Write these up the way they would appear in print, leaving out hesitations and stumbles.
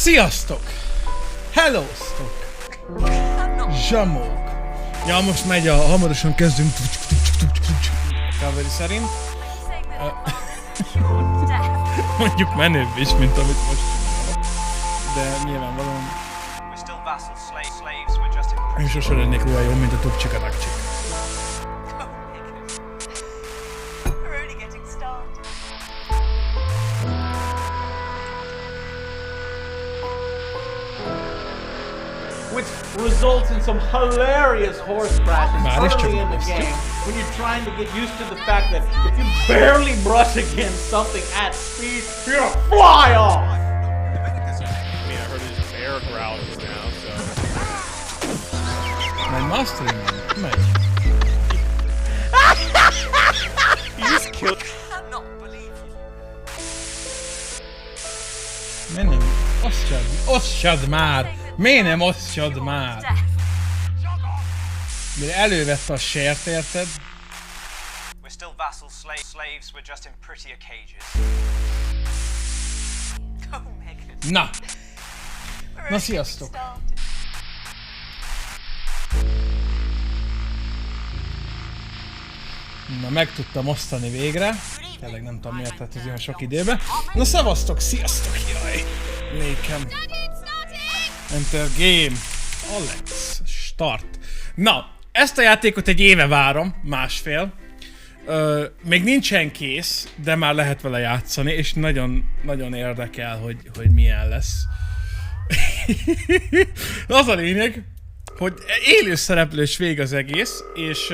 Sziasztok! Hellóztok! Zsamók! Ja, most megy a... Hamarosan kezdünk... Káveri szerint. Mondjuk menőbb is, mint amit most csinálok. De nyilvánvalóan... Én sose lennék olyan jó, mint a tubcsikatakcsik. Which results in some hilarious horse crashes early in the game when you're trying to get used to the fact that if you barely brush against something at speed, you're gonna fly off! I mean, I heard his bear growl just now, so... My mastering man, megy. You just killed... I cannot believe you. Miért nem? Osztjad már! Miért nem osztjad már? Mire elővette a sért, érted? We're still vassal slaves, we're just in prettier cages. Na! Na, sziasztok! Na, meg tudtam osztani végre. Tényleg nem tudom miért tett az ilyen sok időbe. Na, szevasztok, sziasztok, jaj! Nékem. Enter game. Alex. Start. Na, ezt a játékot egy éve várom, másfél. Még nincsen kész, de már lehet vele játszani, és nagyon érdekel, hogy milyen lesz. Az a lényeg, hogy élő szereplős vég az egész, és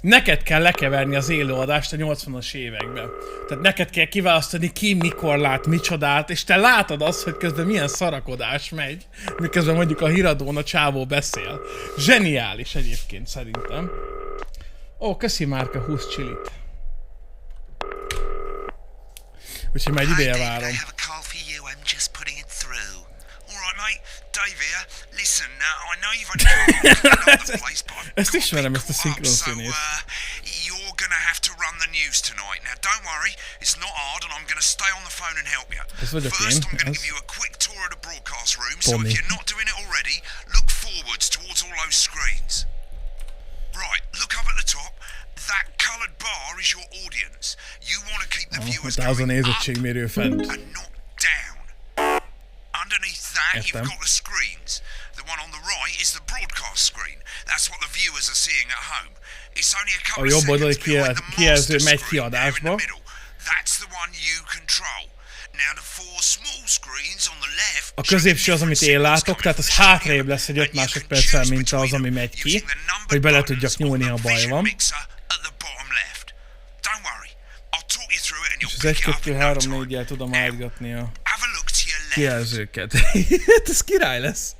neked kell lekeverni az élőadást a 80-as években. Tehát neked kell kiválasztani ki, mikor lát, micsodát, és te látod azt, hogy közben milyen szarakodás megy, miközben mondjuk a híradón a csávó beszél. Zseniális egyébként szerintem. Ó, köszi Márka 20 csilit. Úgyhogy már egy ideje várom. Ezt ismerem, ezt a szinkronszínét. You're gonna have to run the news tonight. Now don't worry, it's not hard and I'm gonna stay on the phone and help you. First I'm gonna give you a quick tour of the broadcast room, so if you're not doing it already, look forwards towards all those screens. Right, look up at the top. That coloured bar is your audience. You want to keep the viewers going up and not down. Underneath that, you've got the screens. The one on the right is the broadcast screen. That's what the viewers are seeing at home. It's only a couple of seconds behind the master screen there in the middle. That's the one you control. Now the four small screens on the left. A középső az, amit én látok, tehát az hátrébb lesz egy 5 másodperccel, mint az, ami megy ki, hogy bele tudjak nyúlni, ha baj van. És az 1, 2, 3, 4-jel tudom állgatni a kijelzőket. Ez király lesz.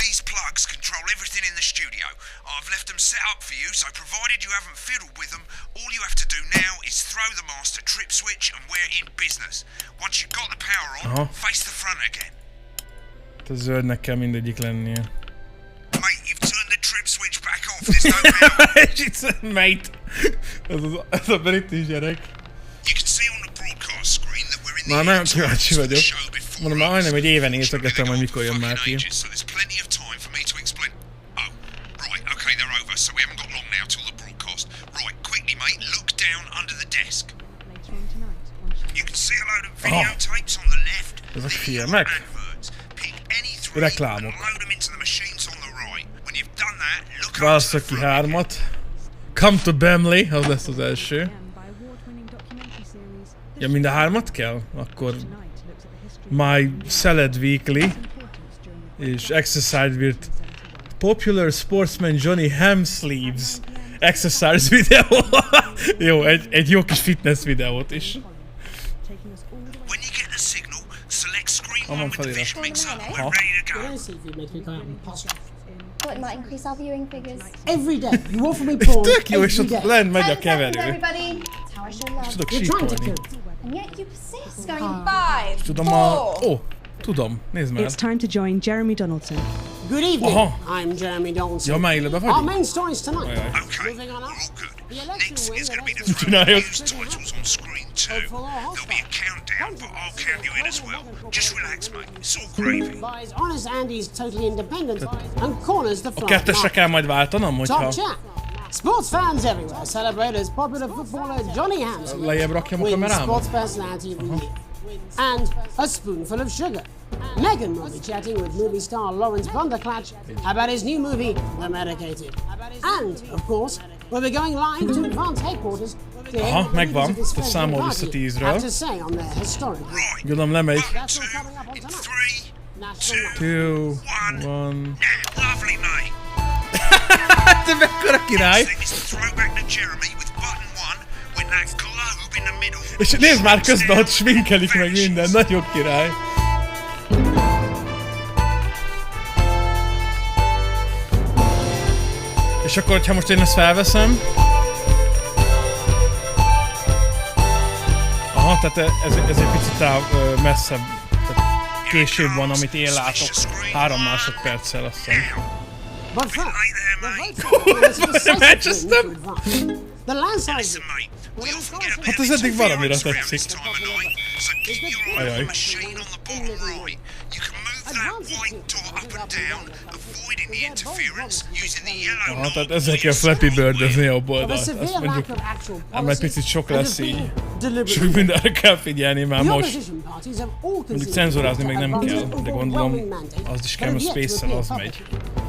These plugs control everything in the studio. I've left them set up for you, so provided you haven't fiddled with them, all you have to do now is throw the master trip switch and we're in business. Once you've got the power on, face the front again. Ez zöldnek kell mindegyik lennie. Mate, you've turned the trip switch back off, there's no power. Mate! Ez a britis gyerek. You can see on the broadcast screen that we're in the már nagyon kíváncsi vagyok. Mondom, már majdnem egy éve nézegetem, hogy mikor jön már ki. So we haven't got long now till the broadcast. Right, quickly mate, look down under the desk. You can see a load of videotapes on the left. Ezek filmek? Pick any three and Reklámok. load them into the machines on the right. When you've done that, look up Válasszak ki 3-at. Come to Bemley, az lesz az első. Ja, mind a 3-at kell? Akkor My Salad Weekly és Exercise with Popular Sportsman Johnny Hamsleeves exercise videó. Jó, egy jó kis fitness videót is. Amon felirat. Ha. What might increase our viewing figures? Every day. You offer me porn. Tök jó, és ott lent megy a keverő. You're És tudok sípolni. And yet you persist, going 5, És tudom Ó, tudom, nézd már. It's time to join Jeremy Donaldson. Good evening. I'm Jeremy Donaldson. Ja, már élőben vagy? Our main story is tonight. Okay, Moving on up. all good. The election Next win is going to be that the Csináljuk. news titles on screen too. There'll be a countdown, but I'll count you in as well. Just relax, mate. It's all gravy. Buys honest Andy's totally independent and corners the A fly. kettesre kell majd váltanom, hogyha Top chat. Sports fans everywhere celebrate as popular footballer Johnny Hansen lejjebb rakjam a wins kamerámat. Sports Personality of the Year. And a spoonful of sugar. Megan will be chatting with movie star Lawrence Blunderclatch about his new movie, The Medicated. And, of course, we'll be going live to Advance Headquarters to hear what the megvan. leaders of his Te favourite számol vissza party 10-ről. have to say on their historic Gondolom lemegy. That's all coming up on tonight. National Night. 2, 1... Lovely, mate. Te mekkora király! Next thing is the throwback to Jeremy with button 1 with that globe in the middle. És nézd már közben, hogy sminkelik meg minden, nagyon király. És akkor, hogyha most én ezt felveszem... Aha, tehát ez egy picit messzebb, tehát később van, amit én látok. 3 másodperccel, azt hiszem. But first, the Manchester. The landslide. Listen, mate, we often get a bit Hát of ez eddig valamire interference tetszik. this time of night, so keep your eye on the machine on the bottom right. You can move that white dot up and down, avoiding the interference using the yellow Aha, tehát knob. ezzel kell Flappy Bird-özni jobb Of a oldalt. severe Azt lack mondjuk, of actual ám egy picit policies sok and lesz of így. being Sok deliberately. mindenre kell figyelni már The most. opposition parties have all Mondjuk conceded cenzurázni még nem advances kell, of de gondolom overwhelming mandate az is that kell, have mert yet to Space-szel az appear megy.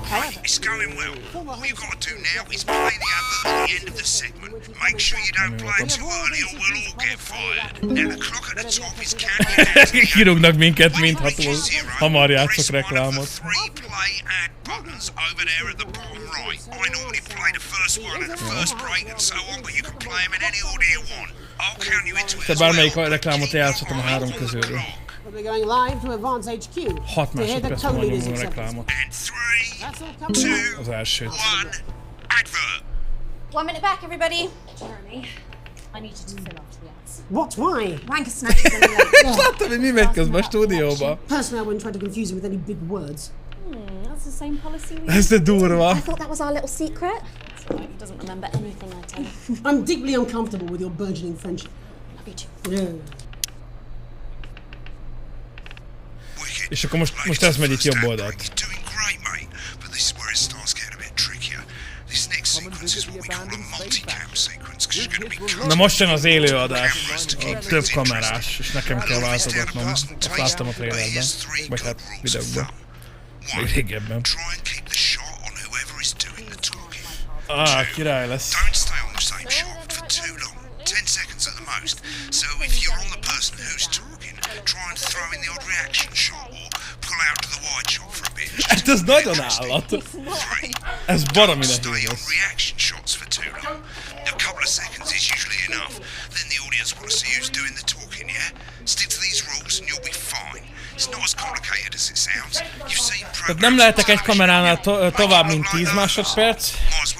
However, It's going well. All you gotta do now is play the advert at the end of the segment. Make sure you don't play it too early or we'll all get fired. Now the clock at the top is counting down to the end. Kirúgnak minket, When mint it reaches ha zero, hamar játszok press one of the reklámot. 3 play ad buttons over there at the bottom right. I normally play the first one at the first break and so on, but you can play them in any order you want. I'll count you into it Te as bármelyik well. reklámot játszhatom a 3 közülről. we'll be going live to Advance HQ 6 to hear the másodperc van co-leaders' nyomó acceptance. reklámot. And 3, That's all coming up. Az elsőt. 1, advert. 1 minute back, everybody. Jeremy, I need you to fill after the ads. What? Why? Wanker snatches in the lake. Láttam, hogy mi megy közben a stúdióba. Personally, I wouldn't try to confuse him with any big words. That's the same policy we Ez de durva. I thought that was our little secret. He doesn't remember anything I tell him. I'm deeply uncomfortable with your burgeoning friendship. Love you too. Yeah. És akkor most ez megy itt jobb oldalt. You're doing great, mate. But this is where it starts getting a bit trickier. This next sequence is what we call a multi-cam sequence, because you're going to be Na most jön az élőadás, a több kamerás, és nekem kell váltogatnom. Azt láttam a trailerben, vagy hát videóban. Még régebben. Try and keep the shot on whoever is doing the talking. Király lesz. Don't stay on the same shot for too long. 10 seconds at the most. So if you're on the person who's talking, try and throw in the odd reaction shot or pull out to the wide shot for a bit. Hát ez nagyon állat. Ez baromi Stay nehéz on lesz. reaction shots for too long. A couple of seconds is usually enough. Then the audience want to see who's doing the talking, yeah? Stick to these rules and you'll be fine. It's not as complicated as it sounds. You've seen Tehát nem lehetek egy kameránál tovább, mint 10 másodperc,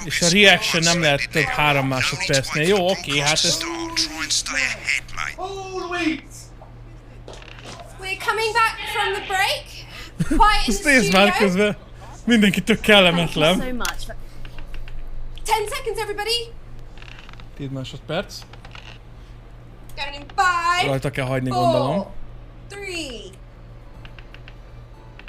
és a reaction nem lehet több 3 másodpercnél. Jó, oké, hát ez... We're coming back from the break. Quiet in Ezt the nézd már studio. közben. Mindenki tök kellemetlen. So much. 10 seconds, everybody. 10 másodperc. Going in 5, Rajta kell hagyni, gondolom. 4, 3.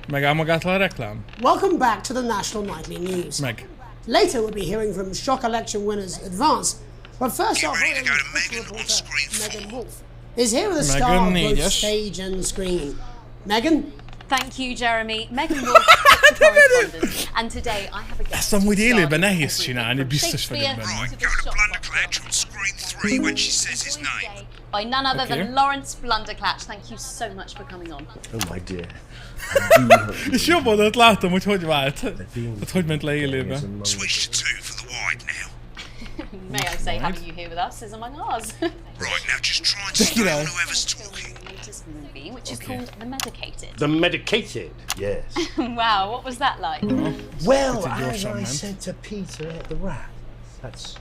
Megáll magától a reklám? Welcome back to the National Nightly News. Meg. Later, we'll be hearing from shock election winners Advance. But first, our ready to go to very Megan reporter, on screen 4. Megan Wolf, is here with a Megan star of both négyes. stage and screen. Megan? Thank you, Jeremy. Megan Wolf, correspondent. And today I have a guest. Ezt amúgy élőben starring nehéz everything csinálni, from biztos vagyok Shakespeare benne. to Right, the go to shop Blunderclatch on screen 3 when she says his name. by none other Okay. than Lawrence Blunderclatch. Thank you so much for coming on. Oh my dear. És jobb oldalt látom, hogy vált. Tehát hogy ment le élőbe. Switch to 2 for the wide now. May I say having you here with us is among ours. Right, now just try and stay on whoever's talking. Latest movie, which is called The Medicated. The medicated? Yes. Wow, what was that like? Well, That's a as Yorkshire I man. said to Peter at the Rat, that's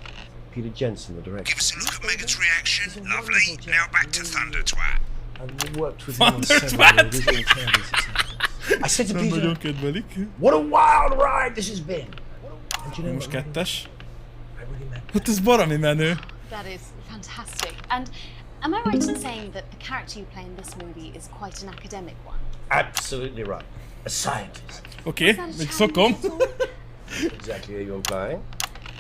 Peter Jensen, the director. Give us a look at Megan's reaction. Lovely. Now back to Thunder Twat. And we worked with him on Thunder several Twat. original television. I said to Nagyon Peter, kedvelik. what a wild ride this has been. And you know Most what, 2-es. I really meant Hát ez baromi menő. That is fantastic. And Am I right in saying that the character you play in this movie is quite an academic one? Absolutely right. A scientist. Okay, még szokom. Exactly how you're implying.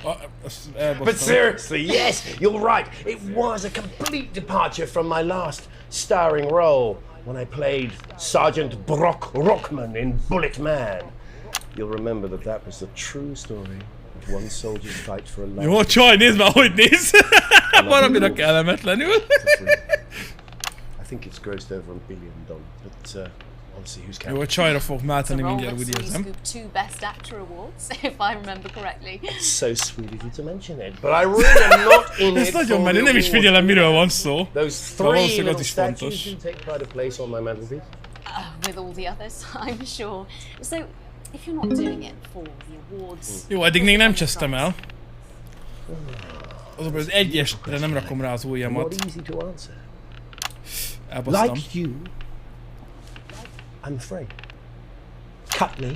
But But seriously, yes, you're right. It was a complete departure from my last starring role when I played Sergeant Brock Rockman in Bullet Man. You'll remember that was the true story of one soldier's fight for a life. Jó, csaj, nézd már, hogy néz! Valamire kellemetlenül. I think it's grossed over $1 billion, but obviously who's counting? Jó, a csajra fog mátani mindjárt, úgy It's a érzem. role that saw you scoop 2 Best Actor awards, if I remember correctly. So sweet of you to mention it, but I really am not in Ez it nagyon for menő, the nem is figyelem, awards. miről van szó. Those De valószínűleg three az little is statues fontos. do take pride of place on my mantelpiece. With all the others, I'm sure. So, if you're not doing it for the awards... Jó, eddig még nem csesztem el. Azonban az egyesre nem rakom rá az ujjamat. Not easy to answer. Elbasztam. Like you, I'm afraid. Cut me,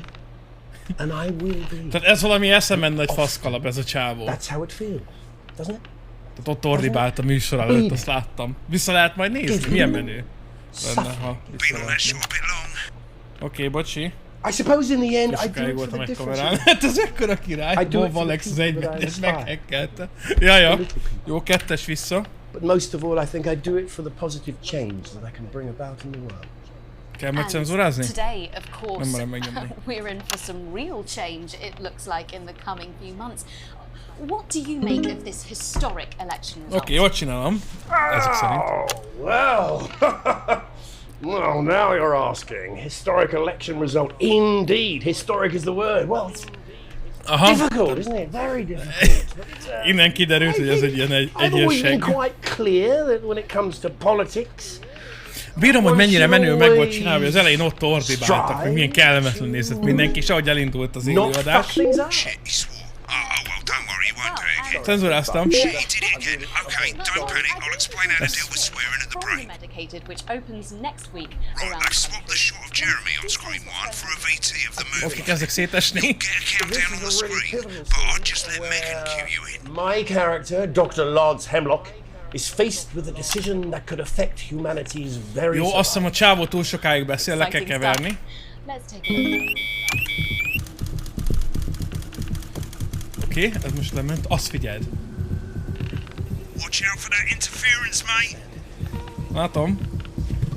and I will be. Tehát ez valami eszemen nagy faszkalap, ez a csávó. That's how it feels, doesn't it? Tehát ott ordibált a műsor előtt, azt láttam. Vissza lehet majd nézni? Milyen menő lenne, ha vissza Oké, bocsi. I suppose in the end, I do Sokáig it for voltam the egy difference. kamerán. Hát ez ekkora király. Bob Alex az egybennyes meghekkelte. Jaja. Jó, kettes vissza. But most of all, I think I do it for the positive change that I can bring about in the world. Kell megcenzurázni? Today, of course, Nem merem megnyomni. we're in for some real change, it looks like, in the coming few months. What do you make of this historic election result? Oké, jól csinálom. Ezek szerint. Well, well, now you're asking. Historic election result, indeed. Historic is the word. Well, it's difficult, isn't it? Very difficult. Innen kiderült, hogy ez egy ilyen I've always been egyenség. quite clear that when it comes to politics, Bírom, hogy mennyire menő meg volt csinálni, hogy az elején ott ordibáltak, hogy milyen kellemetlen nézett mindenki, és ahogy elindult az élőadás. Cenzuráztam. Medicated, which opens next week around. I've swapped the shot of Jeremy on screen 1 for a VT of the movie. Oké, kezdek szétesni. Get a countdown on the screen, but I'll just let Megan cue you in. my character, Dr. Lance Hemlock, is faced with a decision that could affect humanity's very Jó, azt hiszem a csávó túl sokáig beszél, le kell keverni. Let's take a look. Oké, ez most lement. Azt figyeld. Watch out for that interference, mate. Látom.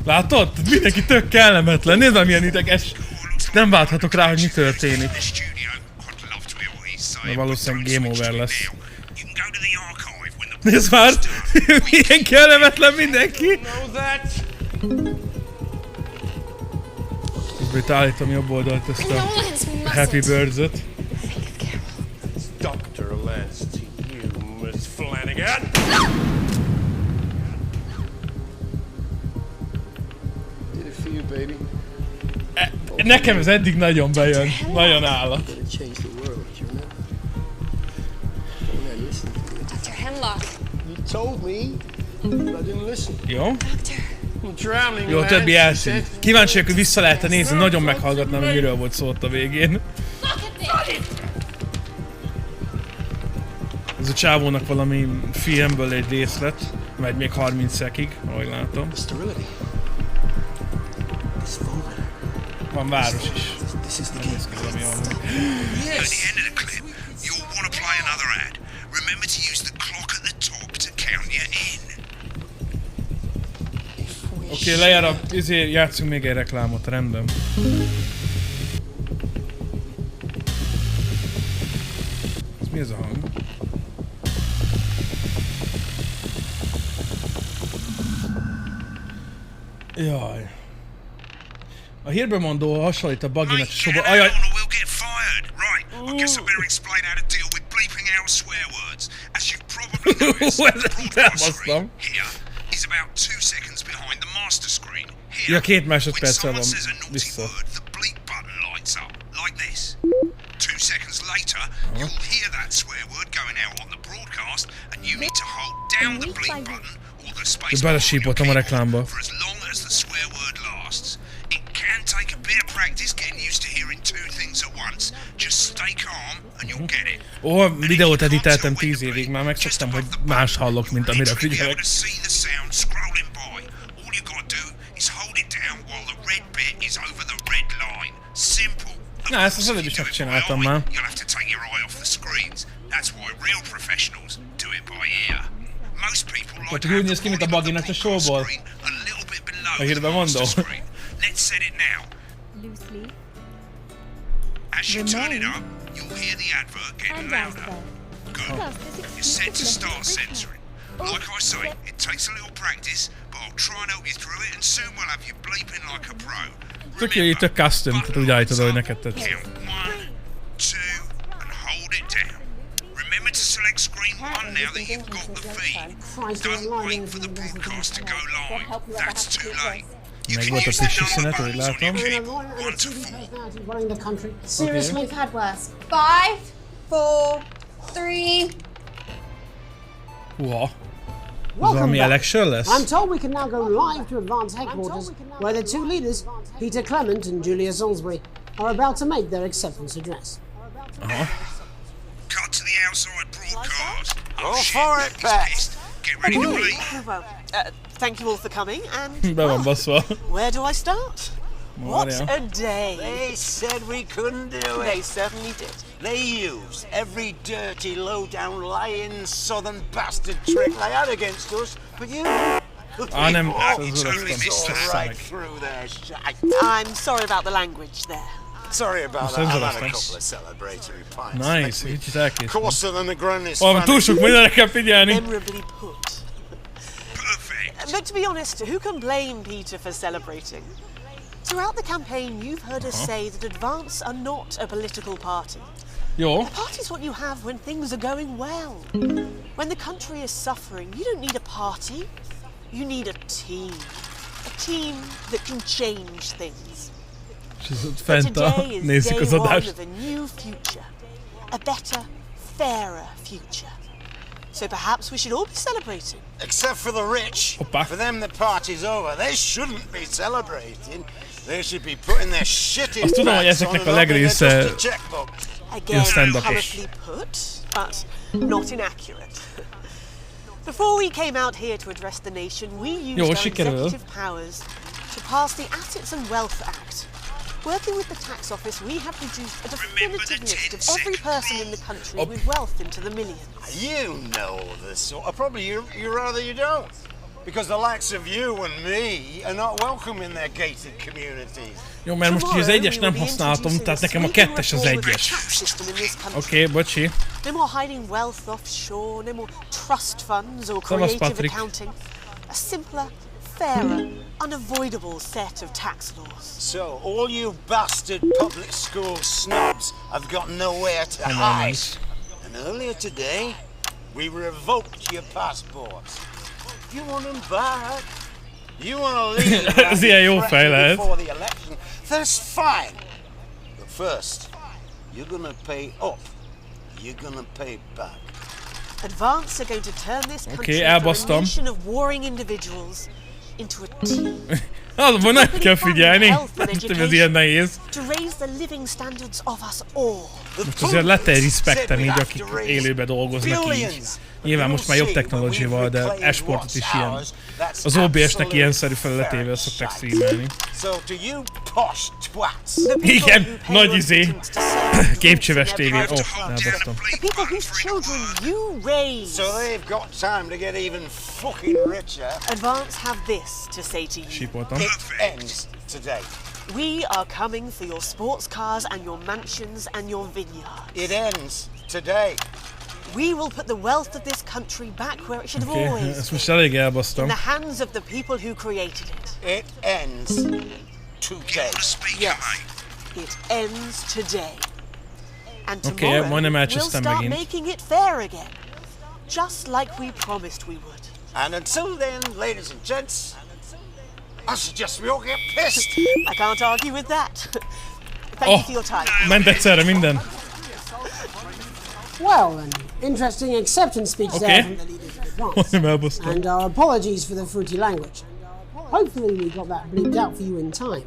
Látod? Mindenki tök kellemetlen. Nézd már milyen ideges. Nem várhatok rá, hogy mi történik. De valószínűleg game over lesz. Nézd már! Milyen kellemetlen mindenki! Itt állítom jobb oldalt ezt a Happy Birds-öt. Dr. Lance to you, Miss Flanagan. Did it for you, baby. Nekem ez eddig nagyon bejön. Nagyon állat. Change the world, you know? When I listened to you. Dr. Hemlock. You told me, but I didn't listen. Jó? I'm drowning, Jó, a man, többi she eltűnt. said. Kíváncsi vagyok, hogy vissza lehet-e nézni, nagyon meghallgatnám, hogy miről volt szó ott a végén. Ez a csávónak valami filmből egy részlet, megy még 30 szekig, ahogy látom. Van város is. Nem néz ki valami jól. At the end of the clip, you'll want to play another ad. Remember to use the clock at the top to count you in. Oké, lejár a... játszunk még egy reklámot, rendben. Ez mi ez a hang? Jaj. A hírbemondó hasonlít a Buggynak a soba... Ajaj! Right, I guess I better explain how to deal with bleeping out swear words. As you've probably noticed, the broadcast screen here is about 2 seconds behind the master screen. Here, Ja, 2 when másodperccel someone van says a naughty vissza. word, the bleep button lights up, like this. 2 seconds later, you'll hear that swear word going out on the broadcast, and you need to hold down the bleep button or the space bar on your Belesípottam a reklámba. for as long as the swear word lasts. It can take a bit of practice getting used to hearing 2 things at once. Just stay calm and you'll get it. Ó, videót editeltem 10 évig, már megszoktam, hogy más hallok, mint amire figyelek. See the sound you gotta do is hold it down while the red bit is over the red line. Simple. Na, ezt az előbb is megcsináltam már. You'll have to take your eye off the screens. That's why real professionals do it by ear. Most people like to úgy néz ki, mint a Baginak a showból. a little bit below A hírben the master mondom. screen. Let's set it now. As you turn it up, you'll hear the advert getting louder. Good. You're set to start censoring. Like I say, it takes a little practice, but I'll try and help you through it, and soon we'll have you bleeping like a pro. Tök jó, tök custom, tehát úgy állítod, hogy neked tetszik. Count 1, 2, and hold it down. Remember to select screen 1 now that you've got the feed. Don't wait for the broadcast to go live. That's too late. Meg volt a friss szünet, ahogy látom. Seriously, we've had worse. 5, 4, 3. Húha. Ez Welcome valami back. election lesz? I'm told we can now go live to Advance headquarters, where the two leaders, Peter Clement and Julia Salisbury, are about to make their acceptance address. Cut to the outside broadcast. Go for it, Pat. Get ready to bleep. Well, thank you all for coming, and Be van baszva. where do I start? What Várjál. a day! They said we couldn't do They it. certainly did. They used every dirty, low-down, lying southern bastard trick they had against us, but you... nem, Oh, ez you az totally rostam. saw right Szeg. through their shite. I'm sorry about the language there. Sorry about Most that. ez I've az had a rostam. couple of celebratory pints. Nice, kicsit elkészül. Coarser than the grandest Valami túl sok mindenre kell figyelni. Memorably put. But to be honest, who can blame Peter for celebrating? Throughout the campaign, you've heard us say that Advance are not a political party. Jó. A party's what you have when things are going well. When the country is suffering, you don't need a party. You need a team. A team that can change things. És ez ott fent a... Today is Nézzük day az one adást. of a new future. A better, fairer future. So perhaps we should all be celebrating. Except for the rich. Hoppa. For them the party's over. They shouldn't be celebrating. They should be putting their shit in Azt tudom, hogy pants on ezeknek and a opening legrésze just a checkbook. Again, stand-up-ish. colourfully put, but not inaccurate. Before we came out here to address the nation, we used Jó, our sikerül. executive powers to pass the Assets and Wealth Act. Working with the tax office, we have produced a definitive list of every person in the country with wealth into the millions. You know this sort of probably you rather you don't. Because the likes of you and me are not welcome in their gated communities. Jó, mert most így az egyes nem használhatom, tehát nekem a kettes az egyes. Oké, bocsi. No more hiding wealth offshore, no more trust funds or Szevasz, creative Patrick. accounting. A simpler, fairer, unavoidable set of tax laws. So all you bastard public school snobs have got nowhere to hide. And earlier today, we revoked your passports. You want them back? You want to leave Ez ilyen jó fej lehet. before the election? That's fine. But first, you're gonna pay up. You're gonna pay back. Advance are going to turn this country Oké, from a elbasztam. nation of warring individuals into a team. Azonban nem kell figyelni. Nem tudom, ez ilyen nehéz. To raise the living standards of us all. Most azért lett egy respektem így, akik élőben dolgoznak így. Nyilván most már jobb technológiával, de esportot is ilyen. Az OBS-nek ilyen szerű felületével szokták streamelni. Igen, nagy izé. Képcsöves tévé. Ó, elbasztam. The people whose children you raise. So they've got time to get even fucking richer. Advance have this to say to you. Sípoltam. It ends today. We are coming for your sports cars and your mansions and your vineyards. It ends today. We will put the wealth of this country back where it should have always Oké, ezt been. most elég In elbasztam. the hands of the people who created it. It ends today. Yes, it ends today. And Oké, tomorrow majdnem we'll elcsesztem start megint. making it fair again. Just like we promised we would. And until then, ladies and gents, I suggest we all get pissed. I can't argue with that. Thank you for your time. Ment egyszerre minden. Well, an interesting acceptance speech there from the leaders of Advance. Nem elbasztam. And our apologies for the fruity language. Hopefully we got that bleeped out for you in time.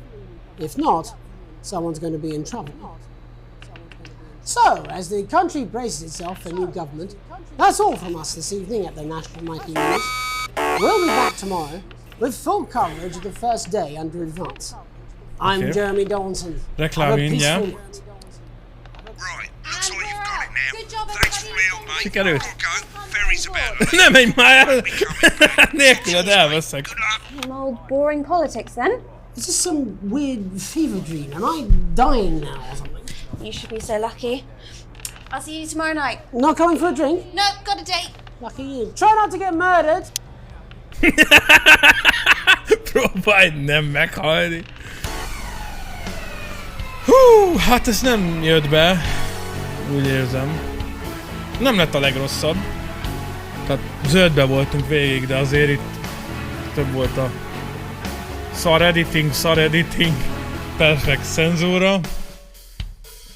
If not, someone's going to be in trouble. So, as the country braces itself for new government, that's all from us this evening at the National Nightly News. We'll be back tomorrow with full coverage of the first day under advance. I'm Jeremy Donaldson. Reklám ingyen. Right, looks like you've got it now. Thanks for the help, mate. Sikerült. Ferry's about. Nem menj már el! Nélküled elveszek. Some old boring politics then. Is this some weird fever dream? Am I dying now or something? You should be so lucky. I'll see you tomorrow night. Not coming for a drink? No, got a date. Lucky you. Try not to get murdered. Próbálj nem meghalni. Hú, hát ez nem jött be. Úgy érzem. Nem lett a legrosszabb. Tehát zöldbe voltunk végig, de azért itt több volt a szar editing, perfekt cenzúra.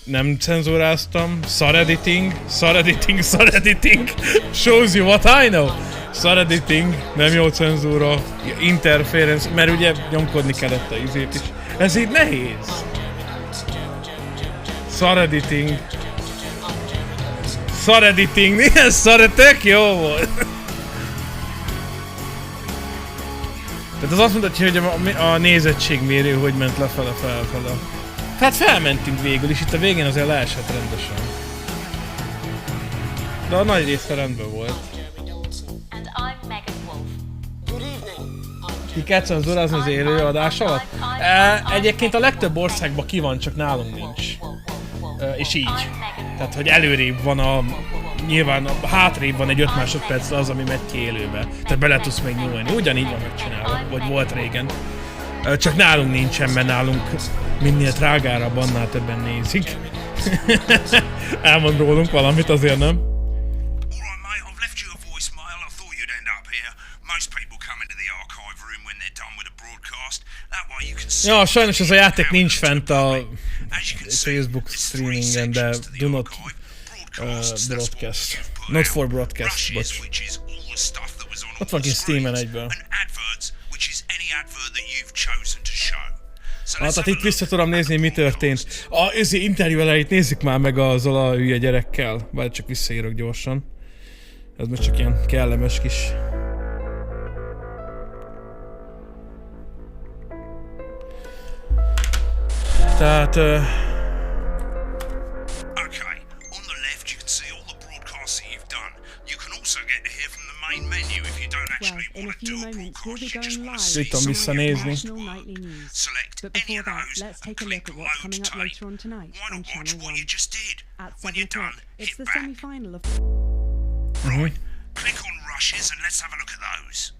Nem cenzúráztam. Szar editing. Shows you what I know. Szar editing, nem jó cenzúra. Interference, mert ugye nyomkodni kellett a izét is. Ez így nehéz. Szar editing. Milyen szar, tök jó volt. Tehát az azt mutatja, hogy a nézettségmérő hogy ment lefele, felfele. Tehát felmentünk végül, és itt a végén azért leesett rendesen. De a nagy része rendben volt. Ki kell cenzúrázni az élőadás alatt? Egyébként a legtöbb országban ki van, csak nálunk nincs. És így. Tehát, hogy előrébb van a... Nyilván hátrébb van egy 5 másodpercre az, ami megy ki élőbe. Tehát bele tudsz még nyúlni. Ugyanígy van megcsinálva, vagy volt régen. Csak nálunk nincsen, mert nálunk minél drágárabb, annál többen nézik. Elmond rólunk valamit, azért nem. Ja, sajnos ez a játék nincs fent a Facebook streamingen, de do not broadcast. Not for broadcast, bocs. Ott van ki Steamen egyből. Hát itt vissza tudom nézni, mi történt. Az interjú elejét nézzük már meg azzal a hülye gyerekkel. Bár csak visszaírok gyorsan. Ez most csak ilyen kellemes kis... Tehát... Tudom visszanézni. But before that, let's take a look at what's coming up later on tonight on Channel 1. At 7 o'clock, it's the semi-final of... Right, click on rushes and let's have a look at those.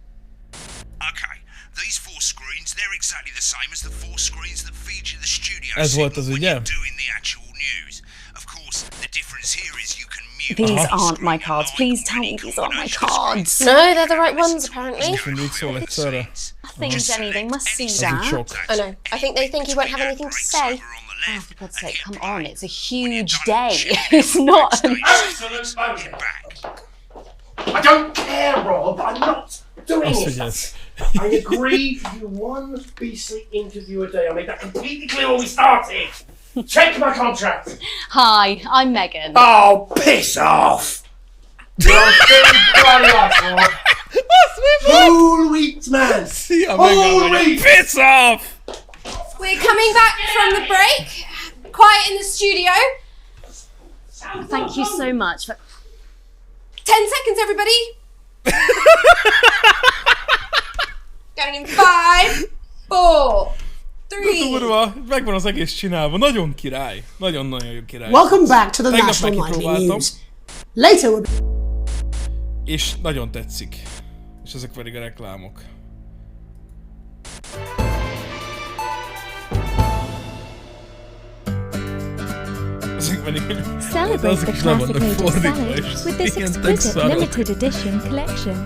Okay, these 4 screens, they're exactly the same as the 4 screens that feature the studio signal when you're doing the actual news. Of course, the difference here is you can mute... These aren't my cards. Please tell me these aren't my cards. No, they're the right ones apparently. Nothing, Jenny. They must see that. I know. I think they think you won't have anything to say. Oh, for God's sake, come on. It's a huge day. It's not... Absolute bullshit. I don't care, Rob. I'm not doing it. I agree to do 1 BC interview a day. I made that completely clear when we started. Check my contract. Hi, I'm Megan. Oh, piss off. You're doing bloody off, Whole week, man. Whole week. Piss off. We're coming back from the break. Quiet in the studio. Thank you so much for... 10 seconds, everybody. Going in 5, 4, 3. Durva, megvan az egész csinálva. Nagyon király. Nagyon-nagyon király. Welcome back to the National Nightly News. Later we'll... És nagyon tetszik. És ezek pedig a reklámok. Celebrate the classic salad with this exquisite limited edition collection.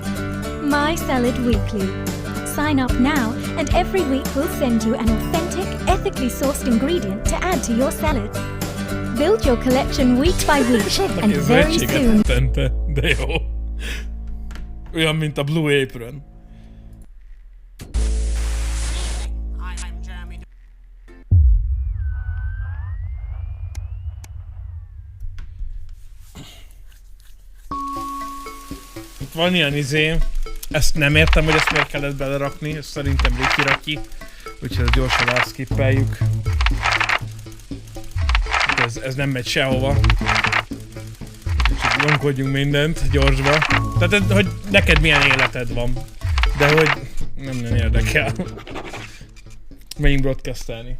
My Salad Weekly. Sign up now and every week we'll send you an authentic, ethically sourced ingredient to add to your salad. Build your collection week by week and very soon... De jó. Olyan, mint a Blue Apron. Itt van ilyen izé, Ezt nem értem, hogy ezt miért kellett belerakni, ezt szerintem Riki. Úgyhogy ezt gyorsan elszkippeljük. Ez nem megy sehova. Úgyhogy nyomkodjunk mindent gyorsba. Tehát, hogy neked milyen életed van. De hogy nem érdekel. Menjünk broadcastelni.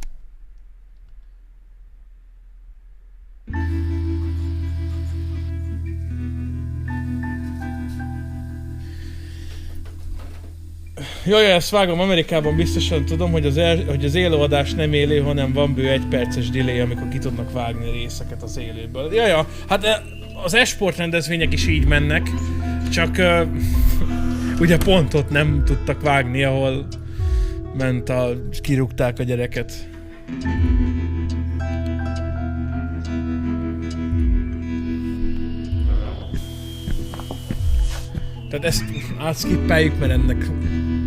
Jaj, ezt vágom, Amerikában biztosan tudom, hogy az élőadás nem élő, hanem van bő 1 perces delay, amikor ki tudnak vágni részeket az élőből. Jaja, hát az e-sport rendezvények is így mennek, csak ugye pont ott nem tudtak vágni, ahol kirúgták a gyereket. Tehát ezt átszkippeljük, mert ennek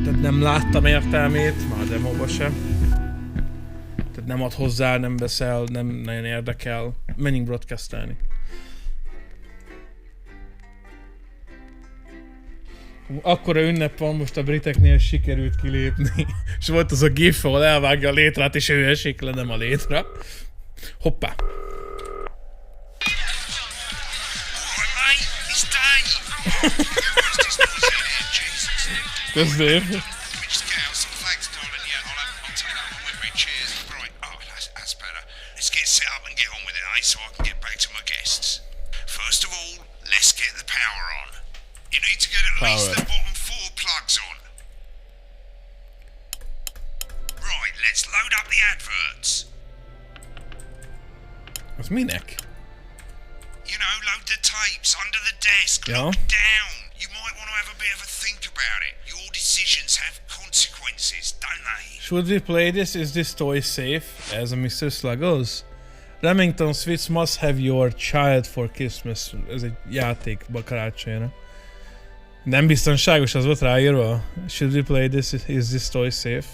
tehát nem láttam értelmét, már demóba sem. Tehát nem ad hozzá, nem veszel, nem nagyon érdekel. Menjünk broadcastelni. Akkora ünnep van most a briteknél, sikerült kilépni. És volt az a gif, ahol elvágja a létrát, és ő esik le, nem a létra. Hoppá! Köszönöm. Az minek? You know, load the tapes under the desk. Yeah. Look down. You might want to have a bit of a think about it. Your decisions have consequences, don't they? Should we play this? Is this toy safe? As a Mr. Sluggles? Remington Switch must have your child for Christmas. Ez egy játékba karácsonyra. Nem biztonságos, az volt ráírva. Should we play this? Is this toy safe?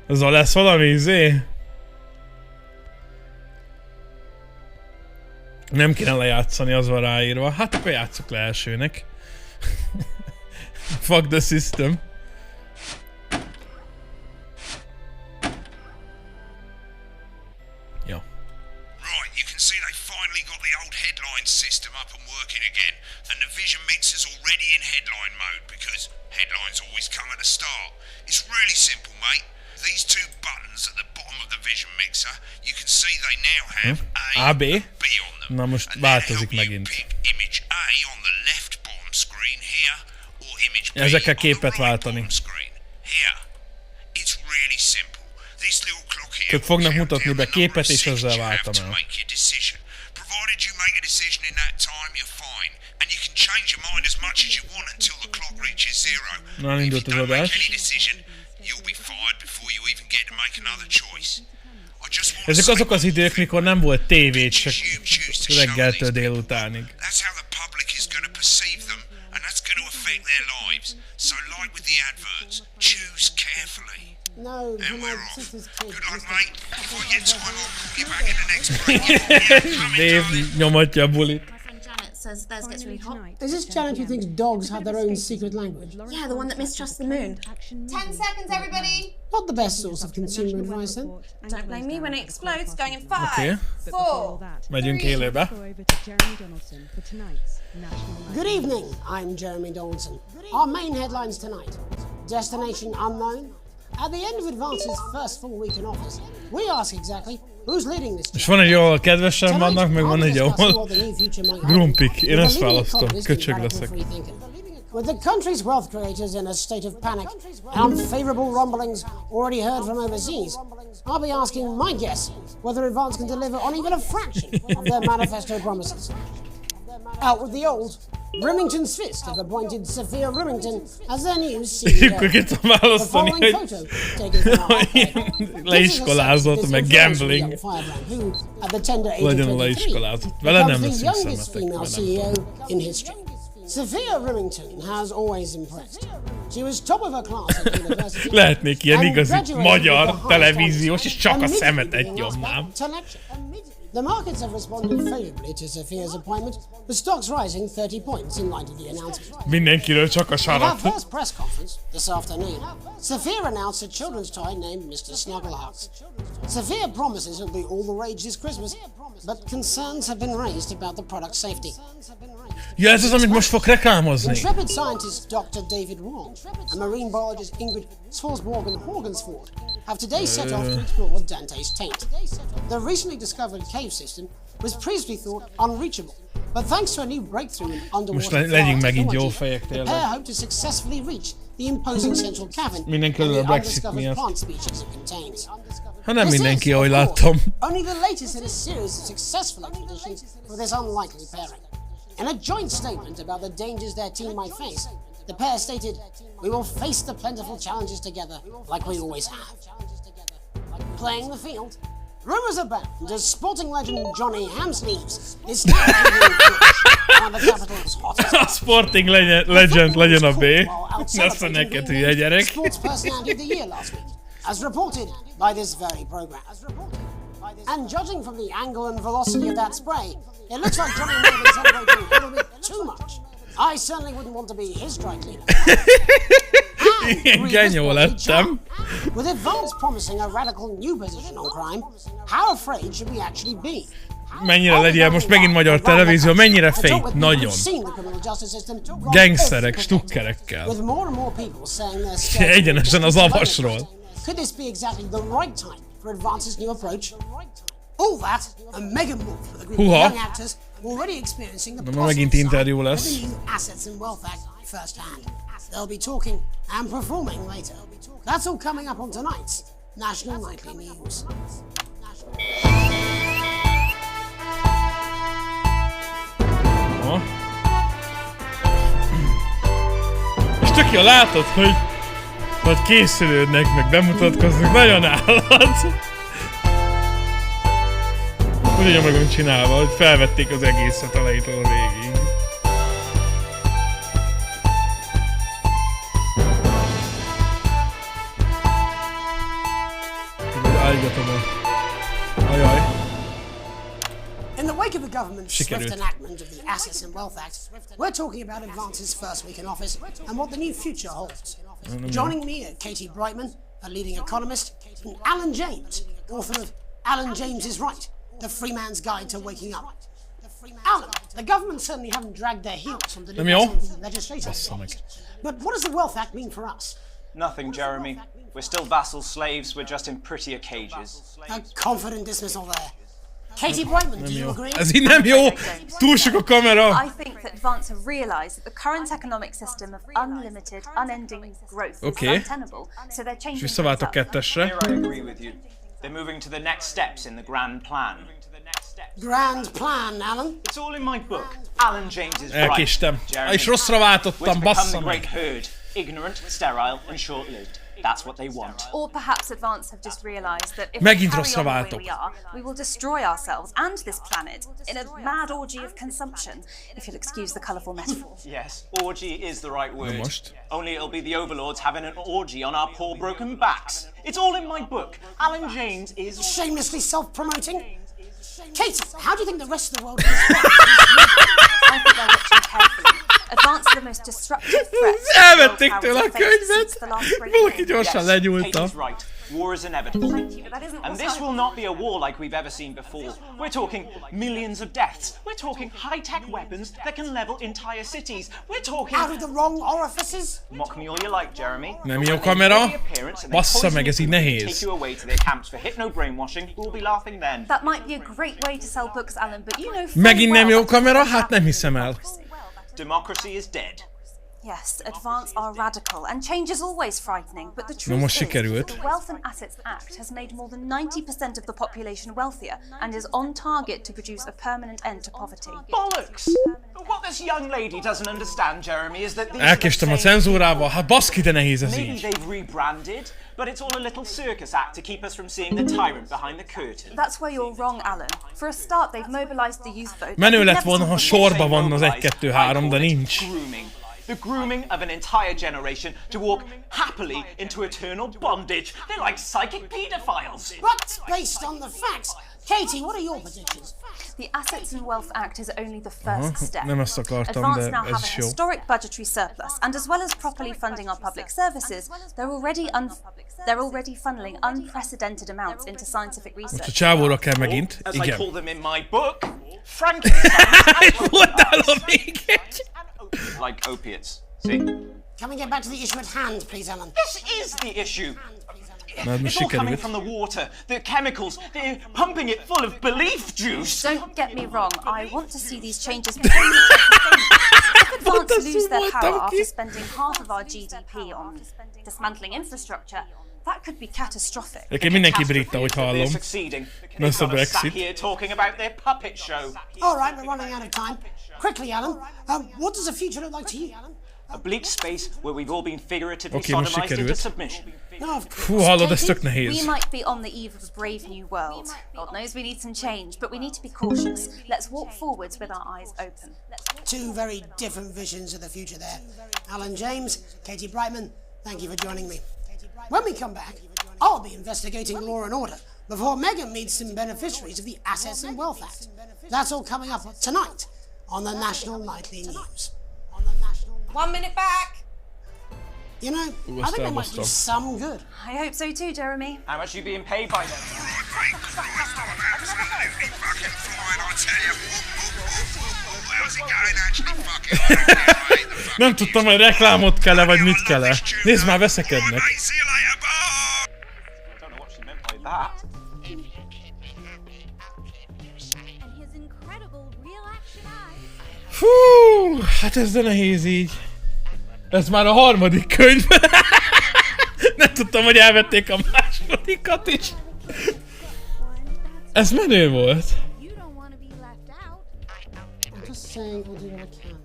Azzal lesz valami izé? Nem kéne lejátszani, az van ráírva. Hát akkor játsszuk le elsőnek. Fuck the system. Jó. Right, you can see they finally got the old headline system up and working again, and the vision mixer's already in headline mode because headlines always come at the start. It's really simple, mate. These 2 buttons at the bottom of the vision mixer, you can see they now have A, B on them. Na most változik megint. Image A on the left bottom screen here, or image B Ezekkel on képet the right váltani. bottom screen here. It's really simple. This little clock here Csak fognak mutatni be képet, és ezzel váltam el. Provided you make a decision in that time, you're fine, and you can change your mind as much as you want until the clock reaches 0. Na, indult az adás. You'll be fired before you even get to make another choice. Ezek azok az idők, mikor nem volt tévé, csak reggeltől délutánig. That's how the public is going to perceive them, and that's going to affect their lives. So like with the adverts, choose carefully. No, and we're off. Good luck, mate. If I get time, I'll call you back in the next break. Dave nyomatja a bulit. Says Thursday gets really hot. Is this Janet who thinks dogs have their own secret language? Yeah, the one that mistrusts the moon. 10 seconds, everybody! Not the best source of consumer advice, then. Don't blame me when it explodes. Going in 5, Okay. 4, Megyünk élőbe. Good evening, I'm Jeremy Donaldson. Our main headlines tonight. Destination unknown. At the end of Advance's first full week in office, we ask exactly who's leading this. És van egy, ahol kedvesen vannak, meg van egy, ahol grumpik. Én ezt választom, köcsög leszek. With the country's wealth creators in a state of panic and unfavorable rumblings already heard from overseas, I'll be asking my guests whether Advance can deliver on even a fraction of their manifesto promises. Out with the old, Remington's Fist have appointed Sophia Remington as their new CEO. The following photo, taken from our archive, Leiskolázott, meg gambling. who, at the tender age of 23, becomes the youngest female CEO in history. Sophia Remington has always impressed. She was top of her class at university. Lehetnék ilyen igazi magyar televíziós, és csak a szemetet nyomnám. The markets have responded favorably to Sophia's appointment, with stocks rising 30 points in light of the announcement. Mindenkiről csak a At sarat. our first press conference this afternoon, Sophia announced a children's toy named Mr. Snugglehouse. Sophia promises it'll be all the rage this Christmas, but concerns have been raised about the product's safety. Ja, ez az, amit most fog reklámozni. Intrepid scientist Dr. David Wong and marine biologist Ingrid Swarsborgen-Horgensford have today set off to explore Dante's taint. The recently discovered cave system was previously thought unreachable, but thanks to a new breakthrough in underwater technology, the pair hope to successfully reach the imposing central cavern and the undiscovered plant species it contains. Ha nem mindenki, ahogy láttam. Only the latest in a series of successful expeditions for this unlikely pairing. In a joint statement about the dangers their team might face, the pair stated, "We will face the plentiful challenges together like we always have." Playing the field, rumours abound as sporting legend Johnny Hamsleeves is now one of the capital's hottest. A sporting legend legyen a B. Nesze neked, hülye gyerek. Sports personality of the year last week, as reported by this very program. And judging from the angle and velocity of that spray, it looks like Johnny may have been celebrating a little bit too much. I certainly wouldn't want to be his dry cleaner. Genyó lettem. With advance promising a radical new position on crime, how afraid should we actually be? Mennyire legyen most megint magyar televízió, mennyire fake? Nagyon. Gangsterek, stukkerekkel. Egyenesen az avasról. Could this be exactly the right time for Advance's new approach? All that and mega move for the group of young actors already experiencing the megint interjú lesz. of the new assets and wealth act firsthand. They'll be talking and performing later. That's all coming up on tonight's National Nightly News. És tök jó, látod, hogy készülődnek, meg bemutatkoznak, nagyon állat. Ugyan meg van csinálva, hogy felvették az egészet elejétől a végig. Állítatom a... Ajaj. In the wake of the government's swift enactment of the Assets and Wealth Act, we're talking about Advance's first week in office and what the new future holds. Joining me are Katie Brightman, a leading economist, and Alan James, author of Alan James is Right, The Free Man's Guide to Waking Up. Alan, the government certainly haven't dragged their heels on the new legislation. But what does the Wealth Act mean for us? Nothing, Jeremy. We're still vassal slaves, we're just in prettier cages. A confident dismissal there. Katie Brightman, do you agree? Ez így nem jó! Túl sok a kamera! I think that Advance have realised that the current economic system of unlimited, unending growth is untenable, so they're changing. És visszaváltok kettesre. Here I agree with you. They're moving to the next steps in the grand plan. Grand plan, Alan? It's all in my book. Alan James is right. Elkéstem. És rosszra váltottam, bassza meg. Ignorant, sterile and short-lived. That's what they want. Or perhaps Advance have just realised that if megint we rosszra carry on the váltok. way we are, we will destroy ourselves and this planet in a mad orgy of consumption, if you'll excuse the colourful metaphor. Yes, orgy is the right word. Only it'll be the overlords having an orgy on our poor broken backs. It's all in my book. Alan James is... Shamelessly self-promoting? Katie, how do you think the rest of the world is? I think they're watching carefully. Advance are the most disruptive threats. Elvették tőle a könyvet! Valaki gyorsan legyúlta. Right. War is inevitable. And this will not be a war like we've ever seen before. We're talking millions of deaths. We're talking high-tech weapons that can level entire cities. We're talking... Out of the wrong orifices? Mock me all you like, Jeremy. Nem jó kamera? Bassza meg, ez így nehéz. Take you away to their camps for hypno-brainwashing. We'll be laughing then. That might be a great way to sell books, Alan, but you know... Megint nem jó kamera? Hát nem hiszem el. Democracy is dead. Yes, Advance are radical, and change is always frightening, but the truth is that the Wealth and Assets Act has made more than 90% of the population wealthier and is on target to produce a permanent end to poverty. Bollocks! What this young lady doesn't understand, Jeremy, is that these Elkéstem a cenzúrával, hát baszki, de nehéz ez így. Maybe they've rebranded, but it's all a little circus act to keep us from seeing the tyrant behind the curtain. That's where you're wrong, Alan. For a start, they've mobilized the youth vote. Menő lett volna, ha sorba van az 1, 2, 3, de nincs. The grooming of an entire generation to walk happily into eternal bondage. They're like psychic pedophiles. But based on the facts, Katie, what are your predictions? The Assets and Wealth Act is only the first step. Nem ezt akartam, Advance de now ez have a is jó. historic budgetary surplus, and as well as properly funding our public services, they're already funneling unprecedented amounts into scientific Most a research. csávóra kell megint. As I Igen. call them in my book, Frankenstein. Like opiates. See? Can we get back to the issue at hand, please, Alan? This is the issue. Már most It's all coming sikerült. from the water, the chemicals, they're pumping it full of belief juice. Don't get me wrong, I want to see these changes become If Advance lose their power after spending half of our GDP on dismantling infrastructure, that could be catastrophic. Egyébként mindenki britta, hogy hallom. Most a Sat Brexit. here talking about their puppet show. All right, we're running out of time. Quickly, Alan, what does the future look like to you? A bleak space where we've all been figuratively Oké, most sodomized into sikerült. submission. Fú, hallod, ez tök We nehéz. might be on the eve of a brave new world. God knows we need some change, but we need to be cautious. Let's walk forwards with our eyes open. Two very different visions of the future there. Alan James, Katie Brightman, thank you for joining me. When we come back, I'll be investigating law and order before Megan meets some beneficiaries of the Assets and Wealth Act. That's all coming up tonight on the National Nightly News. 1 minute back. You know, I think that might do some good. I hope so too, Jeremy. How much are you being paid by them? Nem tudtam, hogy reklámot kell-e, vagy mit kell-e. Nézd már, veszekednek. Fú, hát ez de nehéz így. Ez már a harmadik könyv. Nem tudtam, hogy elvették a másodikat is. Ez menő volt. I'm just saying I'll do what I can.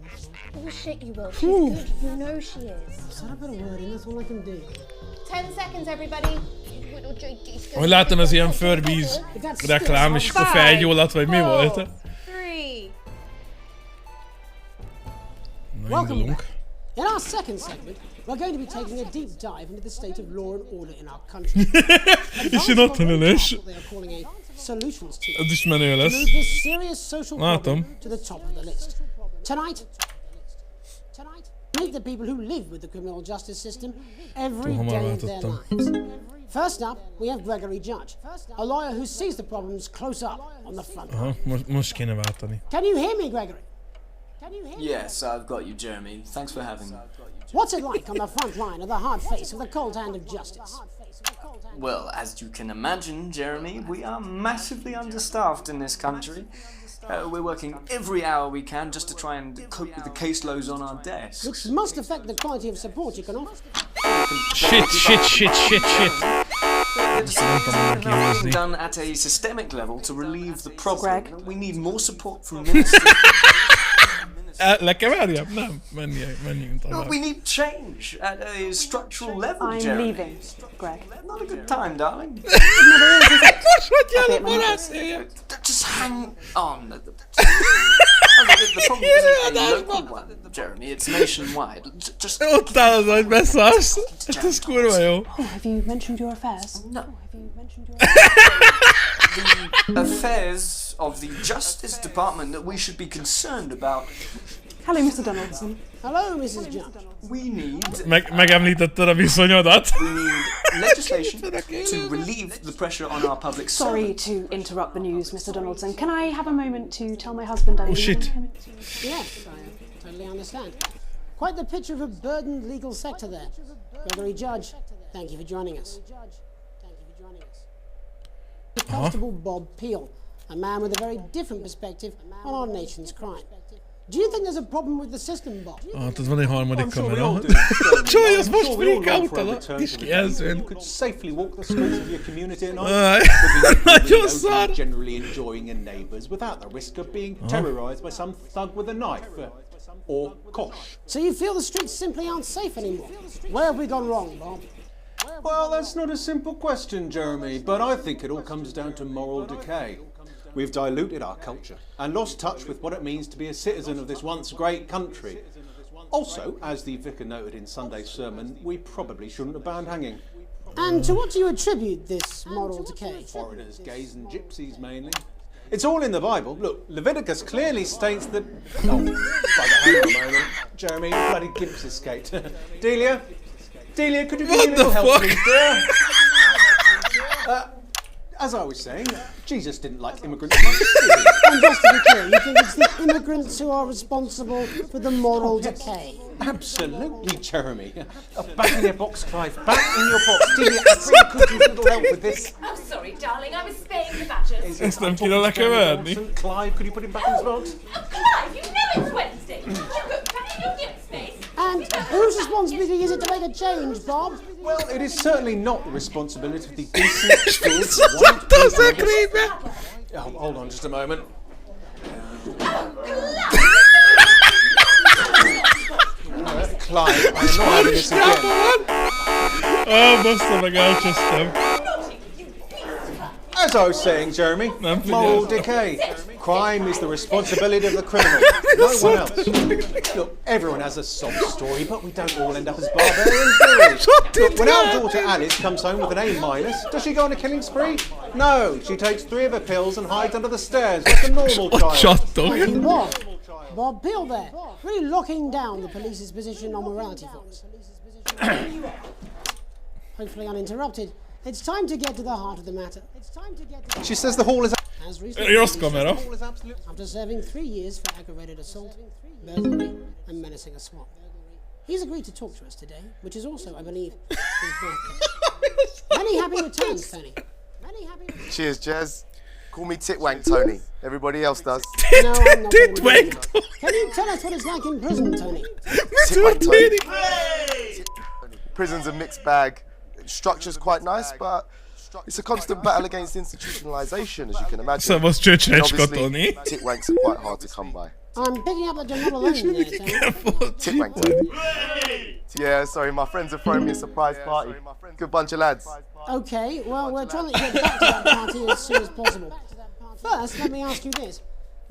Bullshit, you will. She's Phew. good. You know she is. Said I put a word in, that's all I can do. 10 seconds, everybody. Hogy látom, ez ilyen Furbies reklám, és akkor felgyólat, vagy mi volt? 3. Na, indulunk. In our second segment, we're going to be taking a deep dive into the state of law and order in our country. És én ott ülés. What they are calling a solutions team. Ez is menő To lesz. move this serious social Látom. problem to the top of the list. Tonight, meet the people who live with the criminal justice system every Túl hamar day of their váltottam. lives. First up, we have Gregory Judge, a lawyer who sees the problems close up on the front line. Aha, most kéne váltani. Can you hear me, Gregory? Yes, I've got you, Jeremy. Thanks for having me. What's it like on the front line of the hard face of the cold hand of justice? Well, as you can imagine, Jeremy, we are massively understaffed in this country. We're working every hour we can just to try and cope with the caseloads on our desks. Which must affect the quality of support you can offer. Shit. It's being done at a systemic level to relieve the problem. We need more support from ministers. Lekeverjem? Nem, menjünk tovább. We need change at a structural level, I'm Jeremy. leaving, Greg. Not a good time, darling. It never is, is it? Just hang on. The problem isn't a local one, Jeremy. It's nationwide. Just Ott áll az, hogy beszarsz. Hát ez kurva jó. Oh, have you mentioned your affairs? No. The affairs of the Justice Department that we should be concerned about. Hello, Mr. Donaldson. Hello, Mrs. Judge. We need... Megemlítetted a viszonyodat. We need legislation to relieve the pressure on our public Sorry servants. to interrupt the news, Mr. Donaldson. Can I have a moment to tell my husband I'm leaving him? Yes, I totally understand. Quite the picture of a burdened legal sector there. Gregory Judge, thank you for joining us. Constable Bob Peel, a man with a very different perspective on our nation's crime. Do you think there's a problem with the system, Bob? Hát az van egy harmadik kamera. Csaj, az most freakout-tal a kis kijelzőn. You could safely walk the streets of your community at Aj, night. nagyon szar. Generally enjoying your neighbours without the risk of being terrorised by some thug with a knife or kosh. So you feel the streets simply aren't safe anymore? Where have we gone wrong, Bob? Well, that's not a simple question, Jeremy, but I think it all comes down to moral decay. We've diluted our culture and lost touch with what it means to be a citizen of this once great country. Also, as the vicar noted in Sunday's sermon, we probably shouldn't have banned hanging. And to what do you attribute this moral decay? Foreigners, gays and gypsies mainly. It's all in the Bible. Look, Leviticus clearly states that... Oh, hang on a moment. Jeremy, bloody gimps escaped. Delia? Delia, could you give me a little help, please, dear? As I was saying, Jesus didn't like immigrants much, did he? And just to be clear, you think it's the immigrants who are responsible for the moral decay? Absolutely, Jeremy. Back in your box, Clive. Back in your box. Delia, I really could use a little help with this. Oh, sorry, darling. I was spaying the badgers. Ezt nem kéne lekeverni. Clive, could you put him back in his box? Oh, Clive, you know it's Wednesday. You go back in your gift space. And whose responsibility is it to make a change, Bob? Well, it is certainly not the responsibility of the decent, good, white people. Oh, hold on just a moment. Clive, I'm not having this again. Bassza meg, elcsesztem. As I was saying, Jeremy, moral decay. Crime is the responsibility of the criminal, no one else. Look, everyone has a sob story, but we don't all end up as barbarians, do we? Look, when our daughter Alice comes home with an A-, does she go on a killing spree? No, she takes 3 of her pills and hides under the stairs like a normal child. Bob Peel there, really locking down the police's position on morality forms. Hopefully uninterrupted. It's time to get to the heart of the matter. She says the hall is... After serving 3 years for aggravated assault, burglary, and menacing a swap. He's agreed to talk to us today, which is also, I believe, his birthday. Many happy returns, Tony. Many happy returns. Cheers, Jez. Call me Titwank Tony. Everybody else does. No, I'm not Titwank Tony. Can you tell us what it's like in prison, Tony? Titwank Tony. Prison's a mixed bag. Structure's quite nice, but it's a constant battle against institutionalization, as you can imagine. And obviously, Titwanks are quite hard to come by. I'm picking up that you're not alone here, Tony. Titwank Tony. Yeah, sorry, my friends are throwing me a surprise party. Good bunch of lads. Okay, well, we're trying to get back to that party as soon as possible. First, let me ask you this.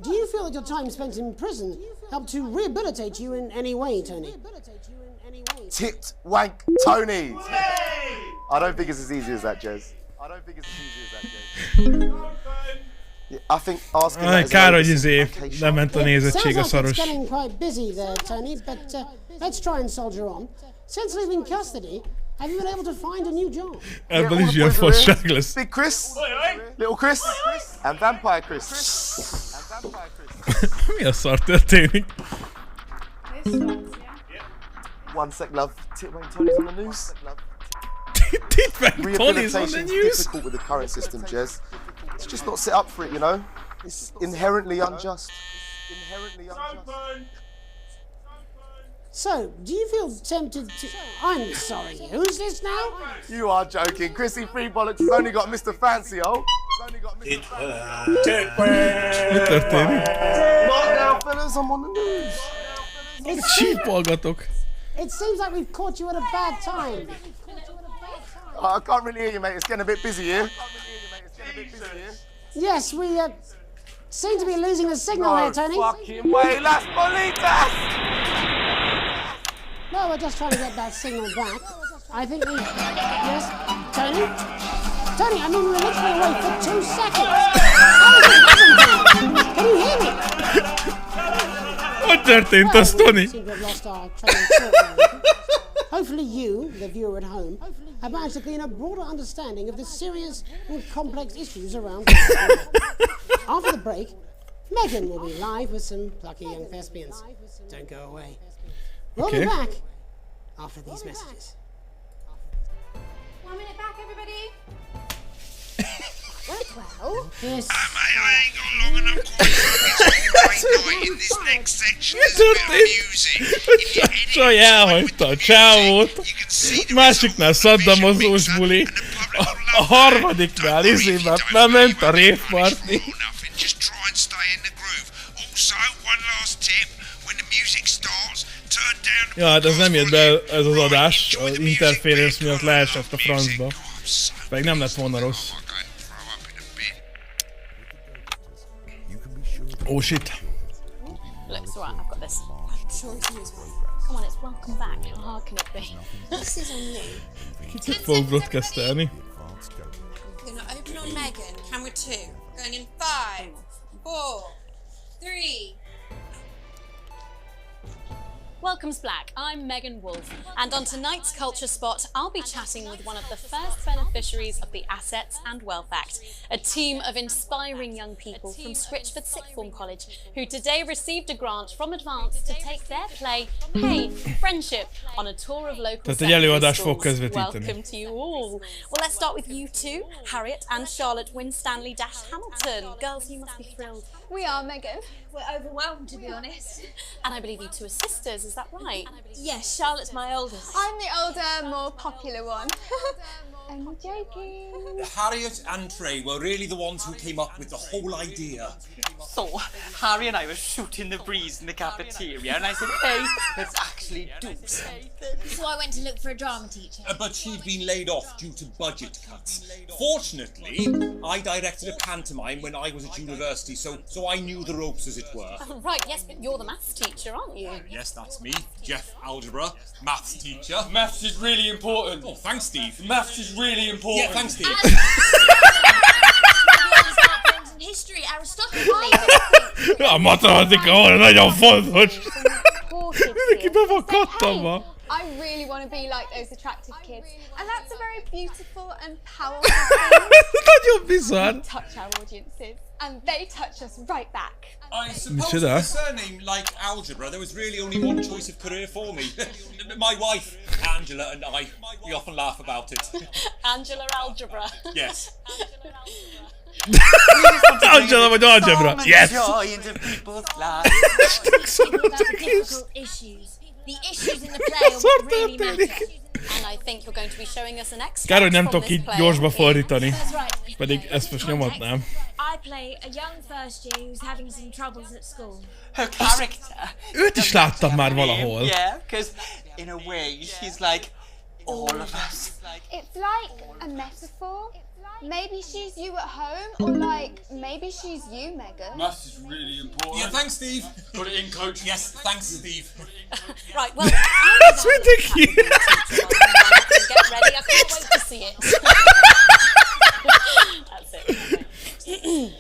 Do you feel that your time spent in prison helped to rehabilitate you in any way, Tony? Titwank Tony! I don't think it's as easy as that, Jez. Yeah, I think asking that kár, hogy lement a nézettség a szaros. It's getting quite busy there, Tony, but let's try and soldier on. Since leaving custody, have you been able to find a new job? Ebből is ilyen fasság lesz. Big Chris, Little Chris, and Vampire Chris. Mi a szar történik? One sec, love. Titwank Tony's on the news. Titwank Tony's on the Rehabilitation's news? difficult with the current system, Jez. It's just not set up for it, you know? It's inherently unjust. So, do you feel tempted to... I'm sorry, who's this now? You are joking. Chrissy Free Bollocks has only got Mr. Fancy, oh. Mi történik? What now, fellas? I'm on the news. Csípolgatok. It seems like we've caught you at a bad time. I can't really hear you, mate. It's getting a bit busy here. Yes, we seem to be losing the signal here, Tony. Fucking way, Las Bolitas! No, we're just trying to get that signal back. I think we... Yes? Tony? Tony, I mean, we were literally away for 2 seconds. How is it happening? Can you hear me? Hogy történt az, Tony? Hopefully you, the viewer at home, have managed to gain a broader understanding of the serious and complex issues around After the break, Megan will be live with some plucky young thespians. Don't go away. We'll be back after these messages. 1 minute back, everybody. Well, yes. Mate, I ain't got long enough to in this next section. There's a bit of music. Csaj elhagyta a csávót. Másiknál szaddamozós buli. A harmadiknál már ment a révparti. Just try and stay in the groove. Also, one last tip. When the music starts, turn down the... Ja, hát ez nem jött be ez az adás. Az interference miatt leesett a francba. Pedig nem lett volna rossz. Oh shit. Looks alright, I've got this. I'm sure it's useful. Come on, it's welcome back. How hard can it be? This is on me. Kicsit fogod kezdeni. We're gonna open on Megan. Camera 2. Going in 5, 4, 3. Welcome's Black, I'm Megan Wolf, and on tonight's Culture Spot, I'll be chatting with one of the first beneficiaries of the Assets and Wealth Act, a team of inspiring young people from Scritchford Sixth Form College, who today received a grant from Advance to take their play, Hey, Friendship, on a tour of local secondary schools. Welcome to you all. Well, let's start with you two, Harriet and Charlotte Winstanley-Hamilton. Girls, you must be thrilled. We are, Megan. We're overwhelmed, to be honest. And I believe you two are sisters, is that right? Yes, Charlotte's my oldest. I'm the older, more popular one. I'm joking. Harriet and Trey were really the ones who came up with the whole idea. So, Harry and I were shooting the breeze in the cafeteria, and I said, hey, let's actually do something. So I went to look for a drama teacher. But she'd been laid off due to budget cuts. Fortunately, I directed a pantomime when I was at university, so I knew the ropes, as it were. Right, yes, but you're the maths teacher, aren't you? Yes, that's me, Jeff Algebra, maths teacher. Maths is really important. Oh, thanks, Steve. Maths is really important. Yeah, thanks, Steve. History, Aristotle. A matematika óra nagyon fontos. Mindenki be van kattanva. I really want to be like those attractive kids. And that's a very beautiful and powerful thing. Nagyon bizarr. Touch our audiences. And they touch us right back. I suppose with a surname like Algebra, there was really only one choice of career for me. My wife, Angela, and I, we often laugh about it. Angela Algebra. Yes. Angela vagy Algebra. Yes! About the difficult issues. The issues in the play are what really matter. And I think you're going to be showing us an extract Kár, hogy nem from tudok this így play. gyorsba fordítani. That's right. Pedig ezt most nyomatnám. I play a young first year who's having some troubles at school. Her character. Őt is láttam már valahol. Yeah, because in a way she's like all of us. It's like a metaphor. Maybe she's you at home, or like, maybe she's you, Megan. Maths is really important. Yeah, thanks, Steve. Got it in, coach. Yes, thanks, Steve. Right, well, That's ridiculous. Get ready, I can't wait to see it. That's it.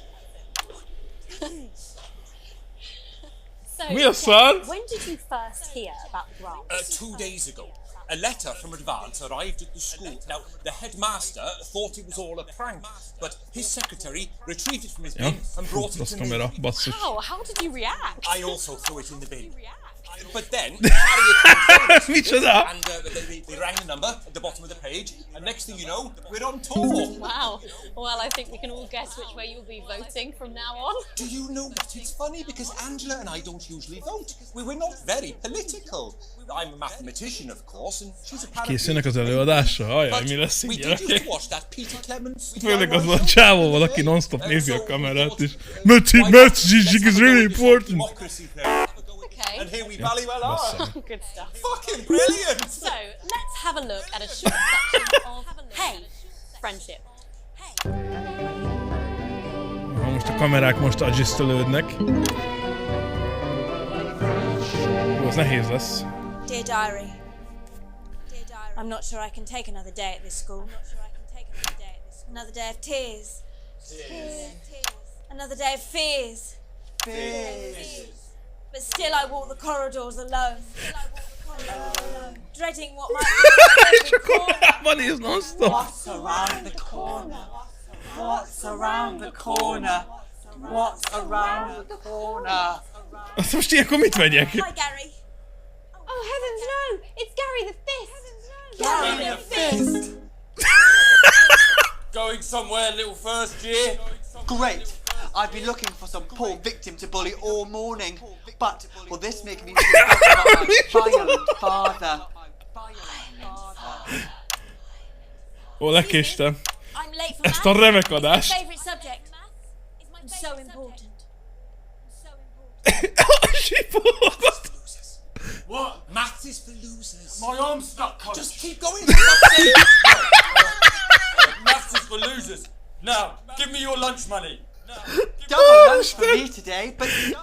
So, Mi a szar? when did you first hear about grants? 2 days ago. A letter from Advance arrived at the school. Now, the headmaster thought it was all a prank, but his secretary retrieved it from his bin and brought it to me. How did you react? I also threw it in the bin. But then, Harriet and they rang the number at the bottom of the page, and next thing you know, we're on tour. Wow. Well, I think we can all guess which way you'll be voting from now on. Do you know what? It's funny because Angela and I don't usually vote. We're not very political. I'm a mathematician, of course, and she's apparently... Készülnek az előadásra? Ajaj, mi lesz így, gyerekek? Főleg az a csávóval, aki non-stop nézi a kamerát, és Maths is really important. Okay. And here we valley well are. Good stuff. Fucking brilliant! So, let's have a look at a short section of Hey, Friendship. Most a kamerák most adjustelődnek. Ez nehéz lesz. Dear Diary, I'm not sure I can take another day at this school. Another day of tears. Another day of fears. But still I walk the corridors alone. Dreading what might be every corner. What's around the corner? What's around the corner? What's around the corner? Azt most ilyenkor mit vegyek? Hi, Gary. Oh heavens no! It's Gary the Fist! Gary the Fist! Going somewhere, little first year? Great! I've been looking for some poor victim to bully all morning, but will this make me feel better about my violent father? Ó, lekéstem. I'm late for Ezt a remek maths. adást. It's my favourite subject. It's so important. What? Maths is for losers. My arm's stuck, coach. Just keep going. Maths is for losers. Now, give me your lunch money. Double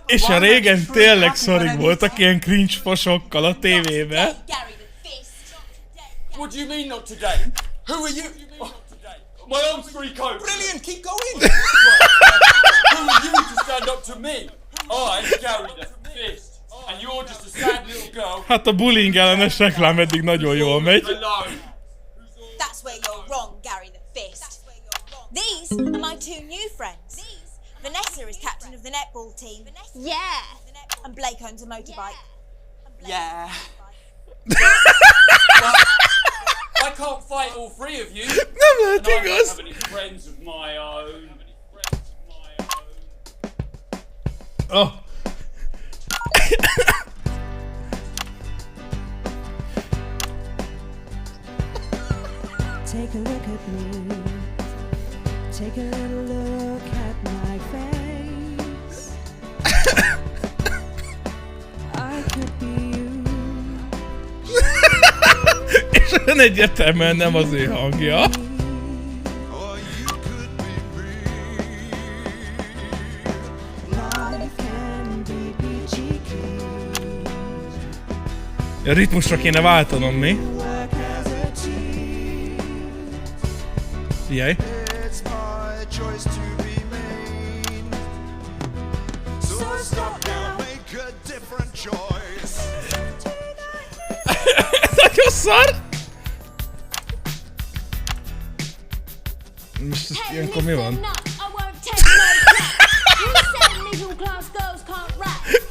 És a régen tényleg szarig voltak ilyen cringe fasokkal a tévében. What do you mean not today? Who are you? Oh, my arm's free coat. Brilliant, keep going. Who are you to stand up to me? I Gary the Fist, and you're just a sad little girl. Hát a bullying ellenes reklám eddig nagyon jól megy. That's where you're wrong, Gary the Fist. These are my two new friends. Vanessa is captain of the netball team. Yeah. And Blake owns a motorbike. Yeah. I can't fight all three of you. Nem lehet igaz. I don't have any friends of my own. Oh. Take a look at me. Take a little look at my face. I could be you. És olyan egyértelműen nem az ő hangja. A ritmusra kéne váltanom, mi? Figyelj! Nagyon szar! Most ilyenkor mi van?